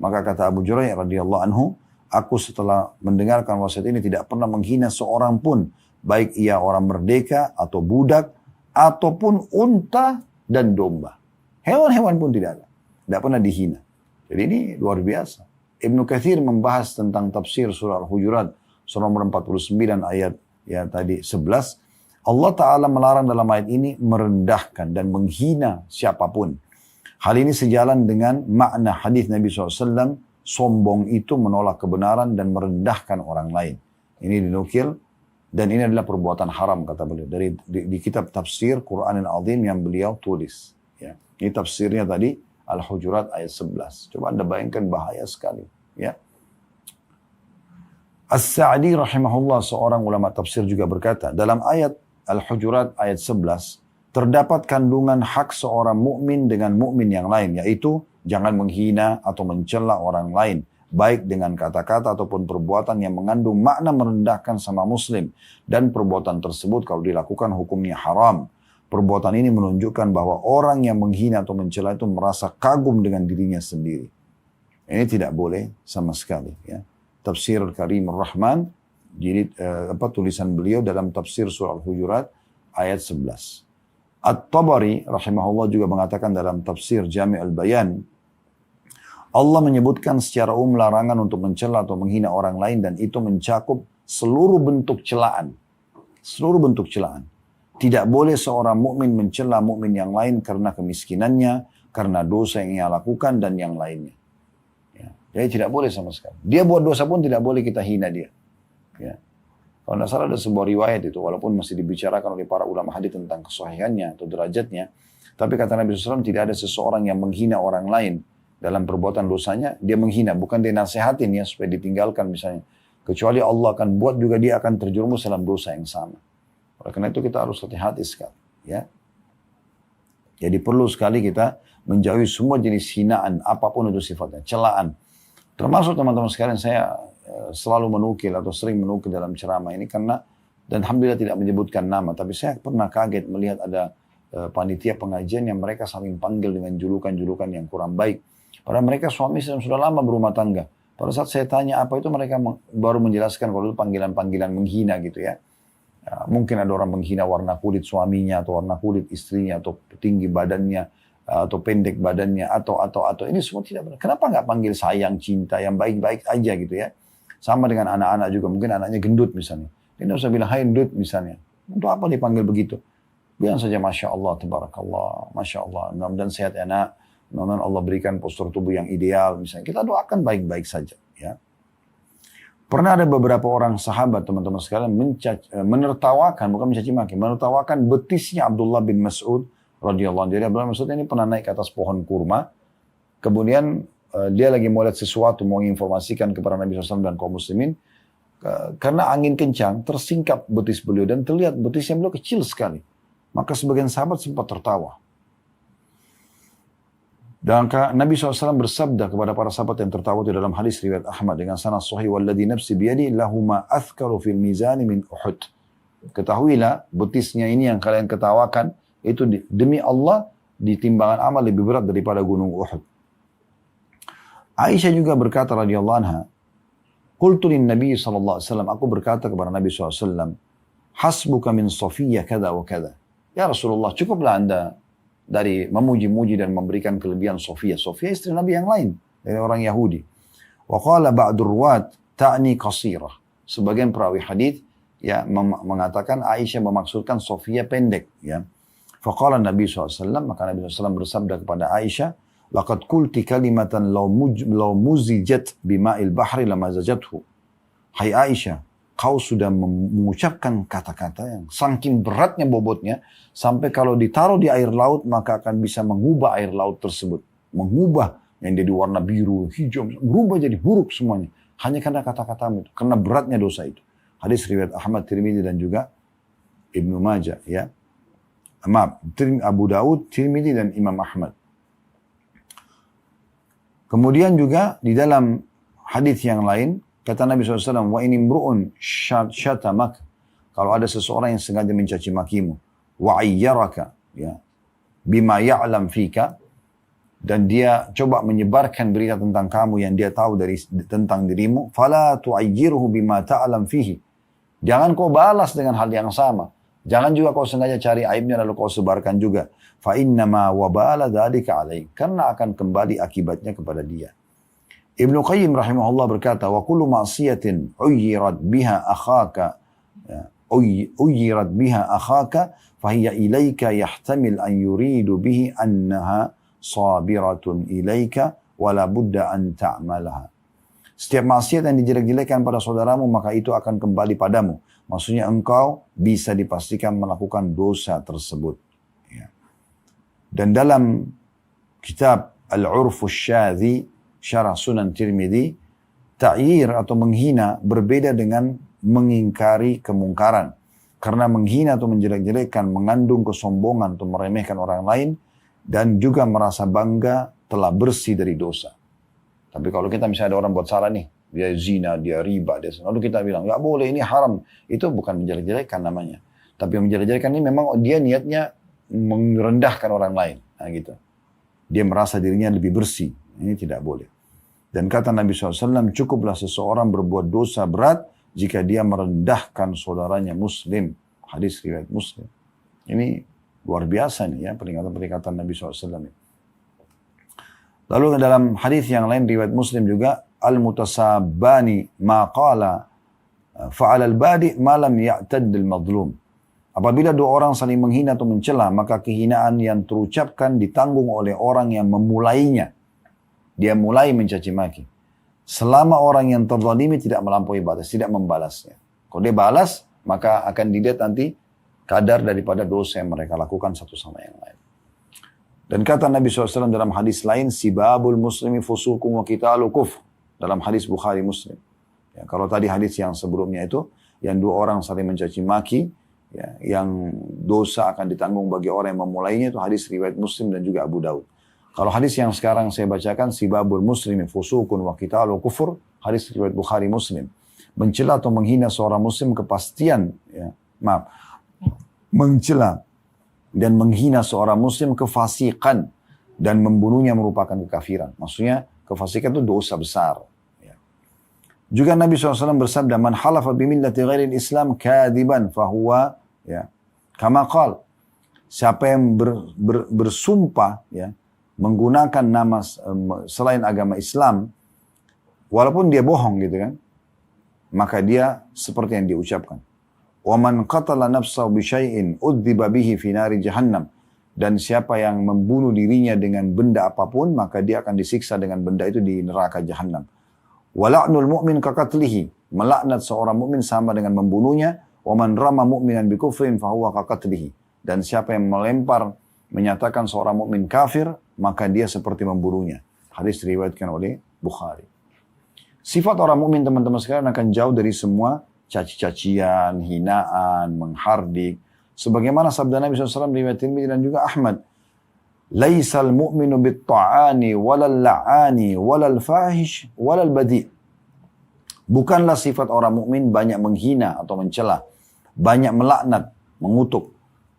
Maka kata Abu Jurayh radhiyallahu anhu, aku setelah mendengarkan wasiat ini tidak pernah menghina seorang pun, baik ia orang merdeka atau budak, ataupun unta dan domba. Hewan-hewan pun tidak ada. Tidak pernah dihina. Jadi ini luar biasa. Ibnu Katsir membahas tentang tafsir surah Al-Hujurat, surah nomor 49 ayat ya tadi 11. Allah Ta'ala melarang dalam ayat ini merendahkan dan menghina siapapun. Hal ini sejalan dengan makna hadis Nabi SAW, sombong itu menolak kebenaran dan merendahkan orang lain. Ini dinukil, dan ini adalah perbuatan haram kata beliau. Di kitab tafsir Quran Al-Azim yang beliau tulis. Ya. Ini tafsirnya tadi, Al-Hujurat ayat 11. Coba Anda bayangkan bahaya sekali. Ya. As-Sa'di rahimahullah, seorang ulama tafsir juga berkata, dalam ayat Al-Hujurat ayat 11, terdapat kandungan hak seorang mukmin dengan mukmin yang lain, yaitu jangan menghina atau mencela orang lain, baik dengan kata-kata ataupun perbuatan yang mengandung makna merendahkan sama muslim, dan perbuatan tersebut kalau dilakukan hukumnya haram. Perbuatan ini menunjukkan bahwa orang yang menghina atau mencela itu merasa kagum dengan dirinya sendiri. Ini tidak boleh sama sekali. Ya. Tafsir Karimur Rahman, jilid tulisan beliau dalam tafsir surah Al-Hujurat ayat 11. At-Tabari rahimahullah juga mengatakan dalam tafsir Jami' al-Bayan, Allah menyebutkan secara umum larangan untuk mencela atau menghina orang lain dan itu mencakup seluruh bentuk celaan. Seluruh bentuk celaan. Tidak boleh seorang mukmin mencela mukmin yang lain karena kemiskinannya, karena dosa yang ia lakukan dan yang lainnya. Ya. Jadi tidak boleh sama sekali. Dia buat dosa pun tidak boleh kita hina dia. Ya. Kalau tidak salah ada sebuah riwayat itu, walaupun masih dibicarakan oleh para ulama hadis tentang kesahihannya atau derajatnya, tapi kata Nabi SAW tidak ada seseorang yang menghina orang lain dalam perbuatan dosanya, dia menghina, bukan dia nasihatin ya supaya ditinggalkan misalnya. Kecuali Allah akan buat juga dia akan terjerumus dalam dosa yang sama. Oleh karena itu kita harus hati-hati sekali. Ya. Jadi perlu sekali kita menjauhi semua jenis hinaan, apapun itu sifatnya, celaan. Termasuk teman-teman sekalian, saya selalu menukil atau sering menukil dalam ceramah ini karena, dan alhamdulillah tidak menyebutkan nama, tapi saya pernah kaget melihat ada panitia pengajian yang mereka saling panggil dengan julukan-julukan yang kurang baik. Padahal mereka suami istri sudah lama berumah tangga. Pada saat saya tanya apa itu, mereka baru menjelaskan kalau itu panggilan-panggilan menghina gitu ya. Ya, mungkin ada orang menghina warna kulit suaminya atau warna kulit istrinya atau tinggi badannya atau pendek badannya atau ini semua tidak benar. Kenapa nggak panggil sayang, cinta yang baik-baik aja gitu ya? Sama dengan anak-anak juga, mungkin anaknya gendut misalnya. Dia nggak usah bilang hai gendut misalnya. Untuk apa dipanggil begitu? Bilang saja Masya Allah, Tabarakallah, Masya Allah. Mudah-mudahan sehat ya nak. Mudah-mudahan Allah berikan postur tubuh yang ideal misalnya. Kita doakan baik-baik saja ya. Pernah ada beberapa orang sahabat teman-teman sekalian menertawakan, bukan mencaci maki, menertawakan betisnya Abdullah bin Mas'ud radhiyallahu anhu. Jadi Abdullah bin Mas'ud ini pernah naik ke atas pohon kurma, kemudian dia lagi mau lihat sesuatu, mau menginformasikan kepada Nabi SAW dan kaum muslimin, karena angin kencang tersingkap betis beliau dan terlihat betisnya beliau kecil sekali. Maka sebagian sahabat sempat tertawa. Dan Nabi SAW bersabda kepada para sahabat yang tertawa di dalam hadis riwayat Ahmad dengan sanad sahih, walladzi nafsi biyadi lahuma athqalu fil mizani min Uhud. Ketahuilah betisnya ini yang kalian ketawakan itu demi Allah di timbangan amal lebih berat daripada gunung Uhud. Aisyah juga berkata radhiyallahu anha, qultu lin Nabi sallallahu alaihi wasallam, aku berkata kepada Nabi SAW, hasbuka min Safiyyah kada wa kada. Ya Rasulullah, cukuplah anda dari memuji-muji dan memberikan kelebihan Sofia. Sofia istri Nabi yang lain, dari orang Yahudi. Wa qala ba'dur ruwat ta'ni qasirah. Sebagian perawi hadis ya mengatakan Aisyah memaksudkan Sofia pendek ya. Faqala Nabi SAW, maka Nabi SAW bersabda kepada Aisyah, laqad qulti kalimatan law muzijat bima'il bahri lamazajathu. Hai Aisyah, kau sudah mengucapkan kata-kata yang saking beratnya bobotnya, sampai kalau ditaruh di air laut, maka akan bisa mengubah air laut tersebut. Mengubah yang jadi warna biru, hijau, berubah jadi buruk semuanya. Hanya karena kata-katamu itu, karena beratnya dosa itu. Hadis riwayat Ahmad, Tirmidzi dan juga Ibnu Majah. Ya. Maaf, Abu Daud, Tirmidzi dan Imam Ahmad. Kemudian juga di dalam hadis yang lain, kata Nabi SAW, wa ini mru'un syatamak. Kalau ada seseorang yang sengaja mencaci makimu, wa ayyaraka, ya, bima ya'lam fika, dan dia coba menyebarkan berita tentang kamu yang dia tahu tentang dirimu, fala tu'ayyirhu bima ta'lam fihi. Jangan kau balas dengan hal yang sama. Jangan juga kau sengaja cari aibnya lalu kau sebarkan juga. Fa innama wabala dzalika alaik. Karena akan kembali akibatnya kepada dia. Ibnu Qayyim rahimahullah berkata, wa kullu ma'siyatin uyyirat biha akhaka, uyyirat biha akhaka, fahiya ilaika yahtamil an yuridu bihi annaha sabiratun ilaika, wala budda an ta'malaha. Setiap maksiat yang dijelek-jelekan pada saudaramu, maka itu akan kembali padamu. Maksudnya engkau bisa dipastikan melakukan dosa tersebut. Ya. Dan dalam kitab Al-Urfus Syadhi, Syarah Sunan Tirmidzi, ta'yir atau menghina berbeda dengan mengingkari kemungkaran. Karena menghina atau menjelek-jelekkan mengandung kesombongan atau meremehkan orang lain dan juga merasa bangga telah bersih dari dosa. Tapi kalau kita misalnya ada orang buat salah nih, dia zina, dia riba, lalu kita bilang, nggak boleh, ini haram. Itu bukan menjelek-jelekkan namanya. Tapi yang menjelek-jelekkan ini memang dia niatnya merendahkan orang lain. Nah gitu. Dia merasa dirinya lebih bersih. Ini tidak boleh. Dan kata Nabi SAW, cukuplah seseorang berbuat dosa berat jika dia merendahkan saudaranya muslim. Hadis riwayat Muslim. Ini luar biasa nih ya, peringatan-peringatan Nabi SAW. Lalu dalam hadis yang lain riwayat Muslim juga, al-mutasabani ma qala fa'ala al-badi ma lam ya'tad al-madlum. Apabila dua orang saling menghina atau mencela, maka kehinaan yang terucapkan ditanggung oleh orang yang memulainya. Dia mulai mencaci maki. Selama orang yang terzalimi tidak melampaui batas, tidak membalasnya. Kalau dia balas, maka akan dilihat nanti kadar daripada dosa yang mereka lakukan satu sama yang lain. Dan kata Nabi SAW dalam hadis lain, sibabul muslimi fusukum wa qitalu kufr. Dalam hadis Bukhari Muslim. Ya, kalau tadi hadis yang sebelumnya itu, yang dua orang saling mencaci maki, ya, yang dosa akan ditanggung bagi orang yang memulainya, itu hadis riwayat Muslim dan juga Abu Daud. Kalau hadis yang sekarang saya bacakan, sibabul muslimi fusukun wa qitalu kufur, hadis riwayat Bukhari Muslim. Mencela atau menghina seorang muslim kepastian, ya, mencela dan menghina seorang muslim kefasikan dan membunuhnya merupakan kekafiran. Maksudnya kefasikan itu dosa besar. Ya. Juga Nabi SAW bersabda, man halafa bimillati ghairil Islam kadiban fahuwa, ya, kama qal. Siapa yang bersumpah, ya, menggunakan nama selain agama Islam, walaupun dia bohong gitu kan, maka dia seperti yang diucapkan. Wa man qatala nafsahu bi syai'in udziba bihi fi nari jahannam. Dan siapa yang membunuh dirinya dengan benda apapun, maka dia akan disiksa dengan benda itu di neraka jahannam. Wa la'nul mu'min ka qatlihi. Melaknat seorang mukmin sama dengan membunuhnya. Wa man rama mu'minan bi kufrin fa huwa ka qatlihi. Dan siapa yang melempar menyatakan seorang mukmin kafir, maka dia seperti membunuhnya. Hadis diriwayatkan oleh Bukhari. Sifat orang mukmin teman-teman sekalian akan jauh dari semua caci-cacian, hinaan, menghardik. Sebagaimana sabda Nabi SAW riwayat Tirmidzi dan juga Ahmad. Laisal mu'minu bit-ta'ani walal la'ani walal fahish walal badi'. Bukanlah sifat orang mukmin banyak menghina atau mencela, banyak melaknat, mengutuk,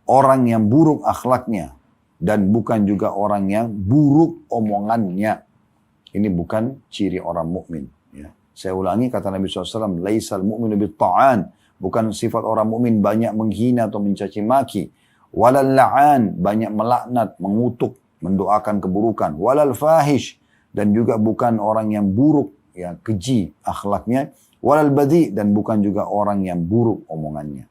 orang yang buruk akhlaknya, dan bukan juga orang yang buruk omongannya. Ini bukan ciri orang mukmin. Ya. Saya ulangi kata Nabi SAW, laisal mu'minu bit-ta'an. Bukan sifat orang mukmin banyak menghina atau mencaci maki. Walal la'an, banyak melaknat, mengutuk, mendoakan keburukan. Walal fahish, dan juga bukan orang yang buruk, ya, keji akhlaknya. Walal badi, dan bukan juga orang yang buruk omongannya.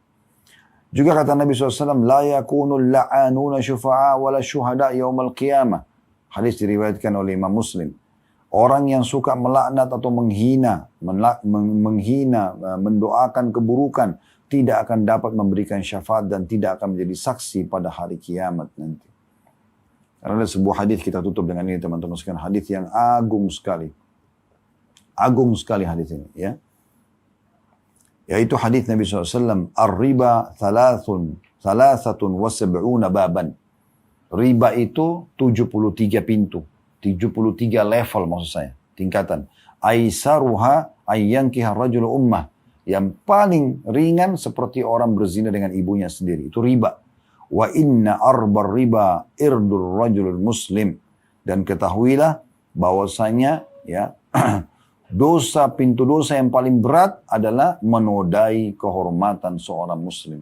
Juga kata Nabi SAW, la yakunul la'anuna syufa'a wala syuhada yaumal qiyamah. Hadis diriwayatkan oleh Imam Muslim. Orang yang suka melaknat atau menghina, mendoakan keburukan, tidak akan dapat memberikan syafaat dan tidak akan menjadi saksi pada hari kiamat nanti. Karena ada sebuah hadis, kita tutup dengan ini teman-teman sekalian, hadis yang agung sekali. Agung sekali hadis ini, ya. Yaitu hadis Nabi SAW, ar-riba thalathatun wa sab'una baban. Riba itu 73 pintu. 73 level maksud saya, tingkatan. Aisaruha ayyankiha rajulu ummah. Yang paling ringan seperti orang berzina dengan ibunya sendiri. Itu riba. Wa inna arbar riba irdur rajulul muslim. Dan ketahuilah bahwasanya, ya, pintu dosa yang paling berat adalah menodai kehormatan seorang muslim.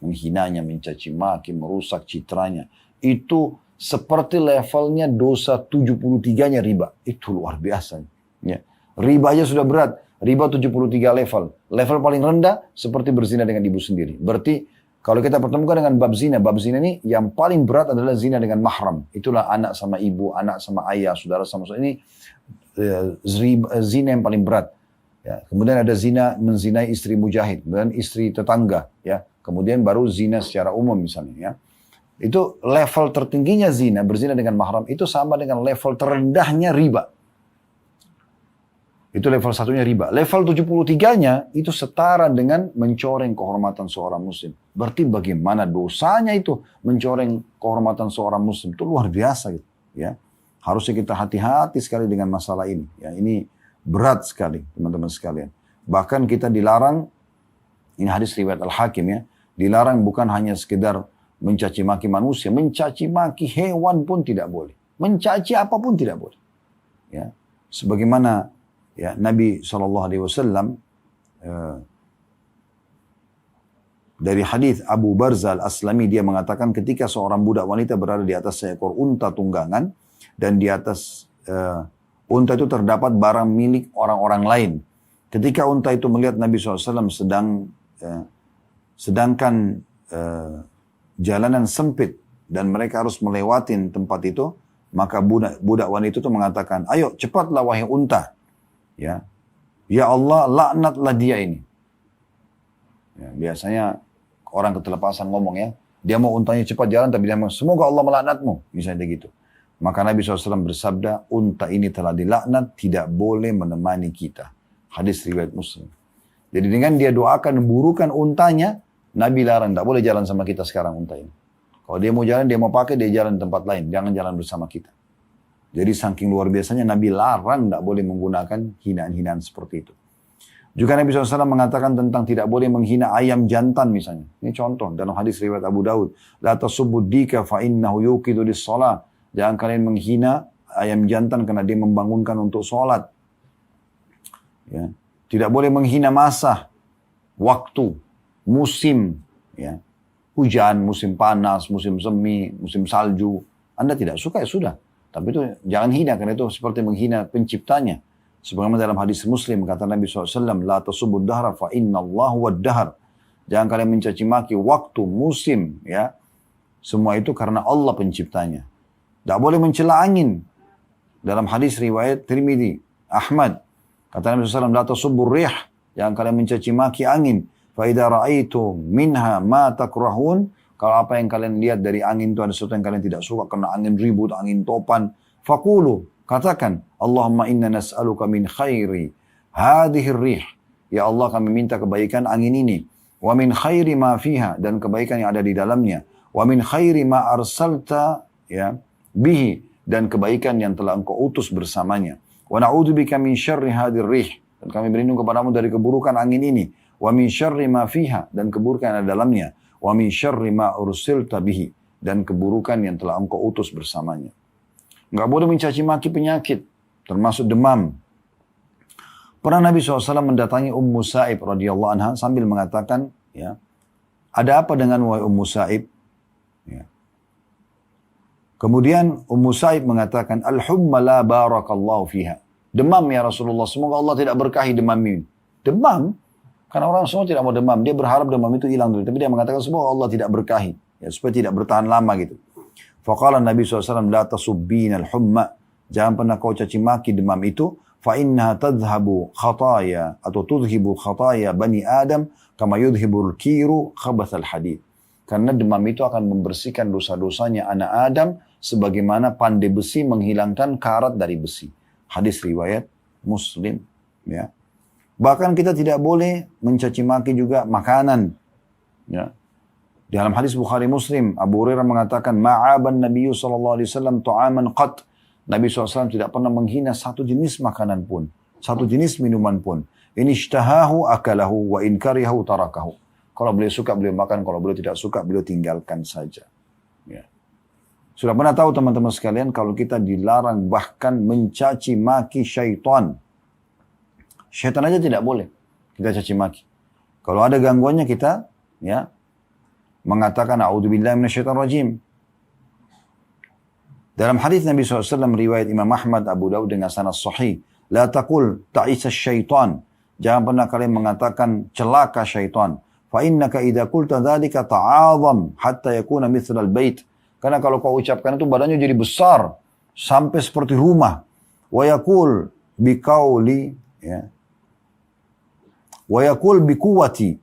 Menghinanya, mencaci maki, merusak citranya. Itu seperti levelnya dosa 73-nya riba. Itu luar biasa. Ya. Riba aja sudah berat. Riba 73 level. Level paling rendah seperti berzina dengan ibu sendiri. Berarti kalau kita pertemukan dengan bab zina ini yang paling berat adalah zina dengan mahram. Itulah anak sama ibu, anak sama ayah, saudara sama saudara. Ini zina yang paling berat. Ya. Kemudian ada zina menzinai istri mujahid, kemudian istri tetangga. Ya. Kemudian baru zina secara umum misalnya. Ya. Itu level tertingginya zina, berzina dengan mahram, itu sama dengan level terendahnya riba. Itu level satunya riba. Level 73-nya itu setara dengan mencoreng kehormatan seorang muslim. Berarti bagaimana dosanya itu mencoreng kehormatan seorang muslim. Itu luar biasa gitu. Ya. Harusnya kita hati-hati sekali dengan masalah ini. Ya, ini berat sekali teman-teman sekalian. Bahkan kita dilarang, ini hadis riwayat Al-Hakim ya, dilarang bukan hanya sekedar mencaci maki manusia, mencaci maki hewan pun tidak boleh. Mencaci apapun tidak boleh. Ya. Sebagaimana ya Nabi SAW dari hadis Abu Barzah Al-Aslami, dia mengatakan ketika seorang budak wanita berada di atas seekor unta tunggangan dan di atas unta itu terdapat barang milik orang-orang lain. Ketika unta itu melihat Nabi SAW sedangkan jalanan sempit dan mereka harus melewatin tempat itu, maka budak wanita itu mengatakan, ayo cepatlah wahai unta. Ya, ya Allah, laknatlah dia ini. Ya, biasanya orang ketelepasan ngomong ya, dia mau untanya cepat jalan tapi dia mau, semoga Allah melaknatmu, misalnya gitu. Maka Nabi SAW bersabda, unta ini telah dilaknat, tidak boleh menemani kita. Hadis riwayat Muslim. Jadi dengan dia doakan burukan untanya, Nabi larang, tidak boleh jalan sama kita sekarang unta ini. Kalau dia mau jalan, dia mau pakai, dia jalan di tempat lain, jangan jalan bersama kita. Jadi saking luar biasanya Nabi larang tidak boleh menggunakan hinaan-hinaan seperti itu. Juga Nabi SAW mengatakan tentang tidak boleh menghina ayam jantan misalnya. Ini contoh dalam hadis riwayat Abu Daud. La tasubbud dika fa innahu yuqidu lis-shalah. Jangan kalian menghina ayam jantan karena dia membangunkan untuk sholat. Ya. Tidak boleh menghina masa, waktu, musim. Ya. Hujan, musim panas, musim semi, musim salju. Anda tidak suka ya sudah. Tapi itu jangan hina karena itu seperti menghina penciptanya. Sebagaimana dalam hadis Muslim kata Nabi SAW, la tasubud dahra fa inna Allah wad dahr. Jangan kalian mencaci maki waktu, musim, ya. Semua itu karena Allah penciptanya. Tak boleh mencela angin. Dalam hadis riwayat Tirmidzi, Ahmad, kata Nabi SAW, la tasubur rih. Jangan kalian mencaci maki angin. Fa idza ra'aitu minha ma takrahun. Kalau apa yang kalian lihat dari angin itu ada sesuatu yang kalian tidak suka, karena angin ribut, angin topan, faqulu, katakan, Allahumma inna nas'aluka min khairi hadhihi rih. Ya Allah, kami minta kebaikan angin ini. Wa min khairi ma fiha, dan kebaikan yang ada di dalamnya. Wa min khairi ma arsalta ya bihi, dan kebaikan yang telah engkau utus bersamanya. Wa na'udzubika min syarri hadhihi rih, dan kami berlindung kepadamu dari keburukan angin ini. Wa min syarri ma fiha, dan keburukan yang ada di dalamnya. Wa min syarri ma ursilta bihi, dan keburukan yang telah engkau utus bersamanya. Enggak boleh mencaci maki penyakit, termasuk demam. Pernah Nabi SAW mendatangi Ummu Sa'ib radhiyallahu anha sambil mengatakan, ya, ada apa dengan wahai Ummu Sa'ib? Ya. Kemudian Ummu Sa'ib mengatakan, al-humma la barakallahu fiha. Demam ya Rasulullah, semoga Allah tidak berkahi demam ini. Demam? Karena orang semua tidak mau demam. Dia berharap demam itu hilang dulu. Tapi dia mengatakan semoga Allah tidak berkahi. Ya, supaya tidak bertahan lama gitu. Faqala Nabi SAW, la tasubbina al-humma. Jangan pernah kau caci maki demam itu. Fa innaha tadhhabu khataya atau tudhibu khataya bani Adam kama yudhibul kiru khabathal hadid. Karena demam itu akan membersihkan dosa-dosanya anak Adam sebagaimana pandai besi menghilangkan karat dari besi. Hadis riwayat Muslim. Ya. Bahkan kita tidak boleh mencaci maki juga makanan. Ya. Dalam hadis Bukhari Muslim, Abu Hurairah mengatakan, ma'aban Nabi SAW ta'aman qat. Nabi SAW tidak pernah menghina satu jenis makanan pun, satu jenis minuman pun. In ishtahahu akalahu wa in karihahu tarakahu. Kalau beliau suka, beliau makan. Kalau beliau tidak suka, beliau tinggalkan saja. Ya. Sudah pernah tahu teman-teman sekalian, kalau kita dilarang bahkan mencaci maki syaitan. Syaitan aja tidak boleh kita caci maki. Kalau ada gangguannya kita, ya, mengatakan a'udzubillahi minasyaitonir rajim. Dalam hadis Nabi SAW riwayat Imam Ahmad, Abu Daud dengan sanad sahih, la taqul ta'isa syaitan. Jangan pernah kalian mengatakan celaka syaitan. Fa innaka idza qulta dzalika ta'azam hatta yakuna mithlal bait. Karena kalau kau ucapkan itu badannya jadi besar sampai seperti rumah. Wa yaqul biqauli, ya. Wa yaqul biquwwati.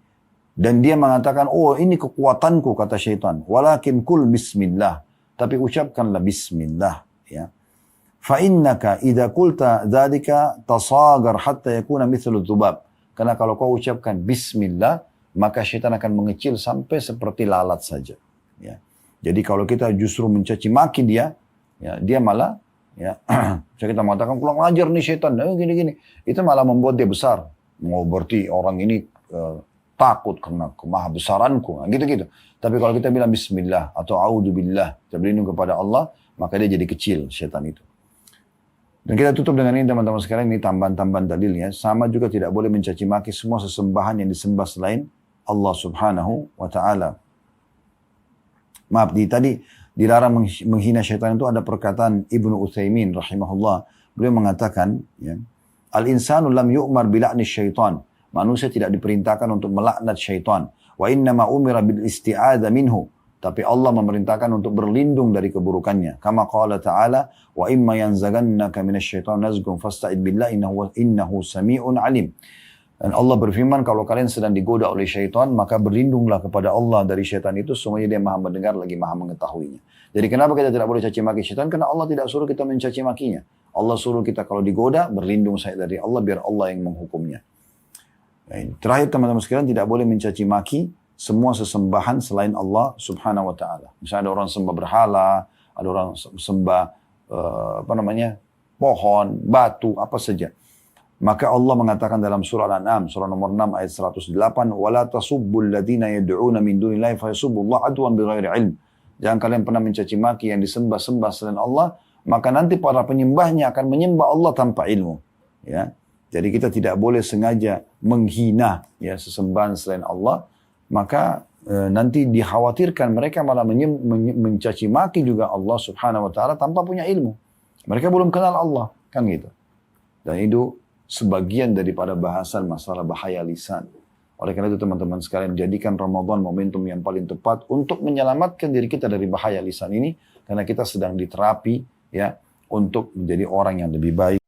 Dan dia mengatakan, oh ini kekuatanku, kata syaitan. Walakin kul bismillah. Tapi ucapkanlah bismillah. Ya. Fa innaka idza qulta dzalika tasagar hatta yakuna mithlu dzubab. Karena kalau kau ucapkan bismillah, maka syaitan akan mengecil sampai seperti lalat saja. Ya. Jadi kalau kita justru mencaci maki dia, ya, dia malah, ya, kita mengatakan kurang ajar nih syaitan, gini-gini. Itu malah membuat dia besar. Mau berarti orang ini takut karena kemahabesaranku, gitu-gitu. Tapi kalau kita bilang bismillah atau a'udzubillah, kita berlindung kepada Allah, maka dia jadi kecil syaitan itu. Dan kita tutup dengan ini teman-teman sekalian, ini tambahan-tambahan dalilnya. Sama juga tidak boleh mencaci maki semua sesembahan yang disembah selain Allah subhanahu wa ta'ala. Maaf, tadi dilarang menghina syaitan itu ada perkataan Ibnu Utsaimin rahimahullah. Beliau mengatakan, ya, al-insanu lam yu'mar bila'ni syaitan. Manusia tidak diperintahkan untuk melaknat syaitan. Wa innama umira bil isti'adha minhu. Tapi Allah memerintahkan untuk berlindung dari keburukannya. Kama qala ta'ala, wa imma yanzagannaka minasyaitan nazgun fasta'id billah innahu sami'un alim. Dan Allah berfirman, kalau kalian sedang digoda oleh syaitan, maka berlindunglah kepada Allah dari syaitan itu, semuanya dia maha mendengar lagi maha mengetahuinya. Jadi kenapa kita tidak boleh caci maki syaitan? Karena Allah tidak suruh kita mencaci makinya. Allah suruh kita kalau digoda, berlindung saya dari Allah, biar Allah yang menghukumnya. Terakhir teman-teman sekalian, tidak boleh mencaci maki semua sesembahan selain Allah subhanahu wa ta'ala. Misalnya ada orang sembah berhala, ada orang sembah pohon, batu, apa saja. Maka Allah mengatakan dalam surah Al-An'am, surah nomor 6 ayat 108, وَلَا تَصُبُّوا الَّذِينَ يَدْعُونَ مِنْ دُونِ اللَّهِ فَيَصُبُّوا اللَّهَ عَدْوًا بِغَيْرِ عِلْمٍ. Jangan kalian pernah mencaci maki yang disembah-sembah selain Allah, maka nanti para penyembahnya akan menyembah Allah tanpa ilmu. Ya. Jadi kita tidak boleh sengaja menghina ya sesembahan selain Allah, maka nanti dikhawatirkan mereka malah mencaci maki juga Allah subhanahu wa ta'ala tanpa punya ilmu. Mereka belum kenal Allah, kan gitu. Dan itu sebagian daripada bahasan masalah bahaya lisan. Oleh karena itu teman-teman sekalian, jadikan Ramadan momentum yang paling tepat untuk menyelamatkan diri kita dari bahaya lisan ini, karena kita sedang diterapi ya untuk menjadi orang yang lebih baik.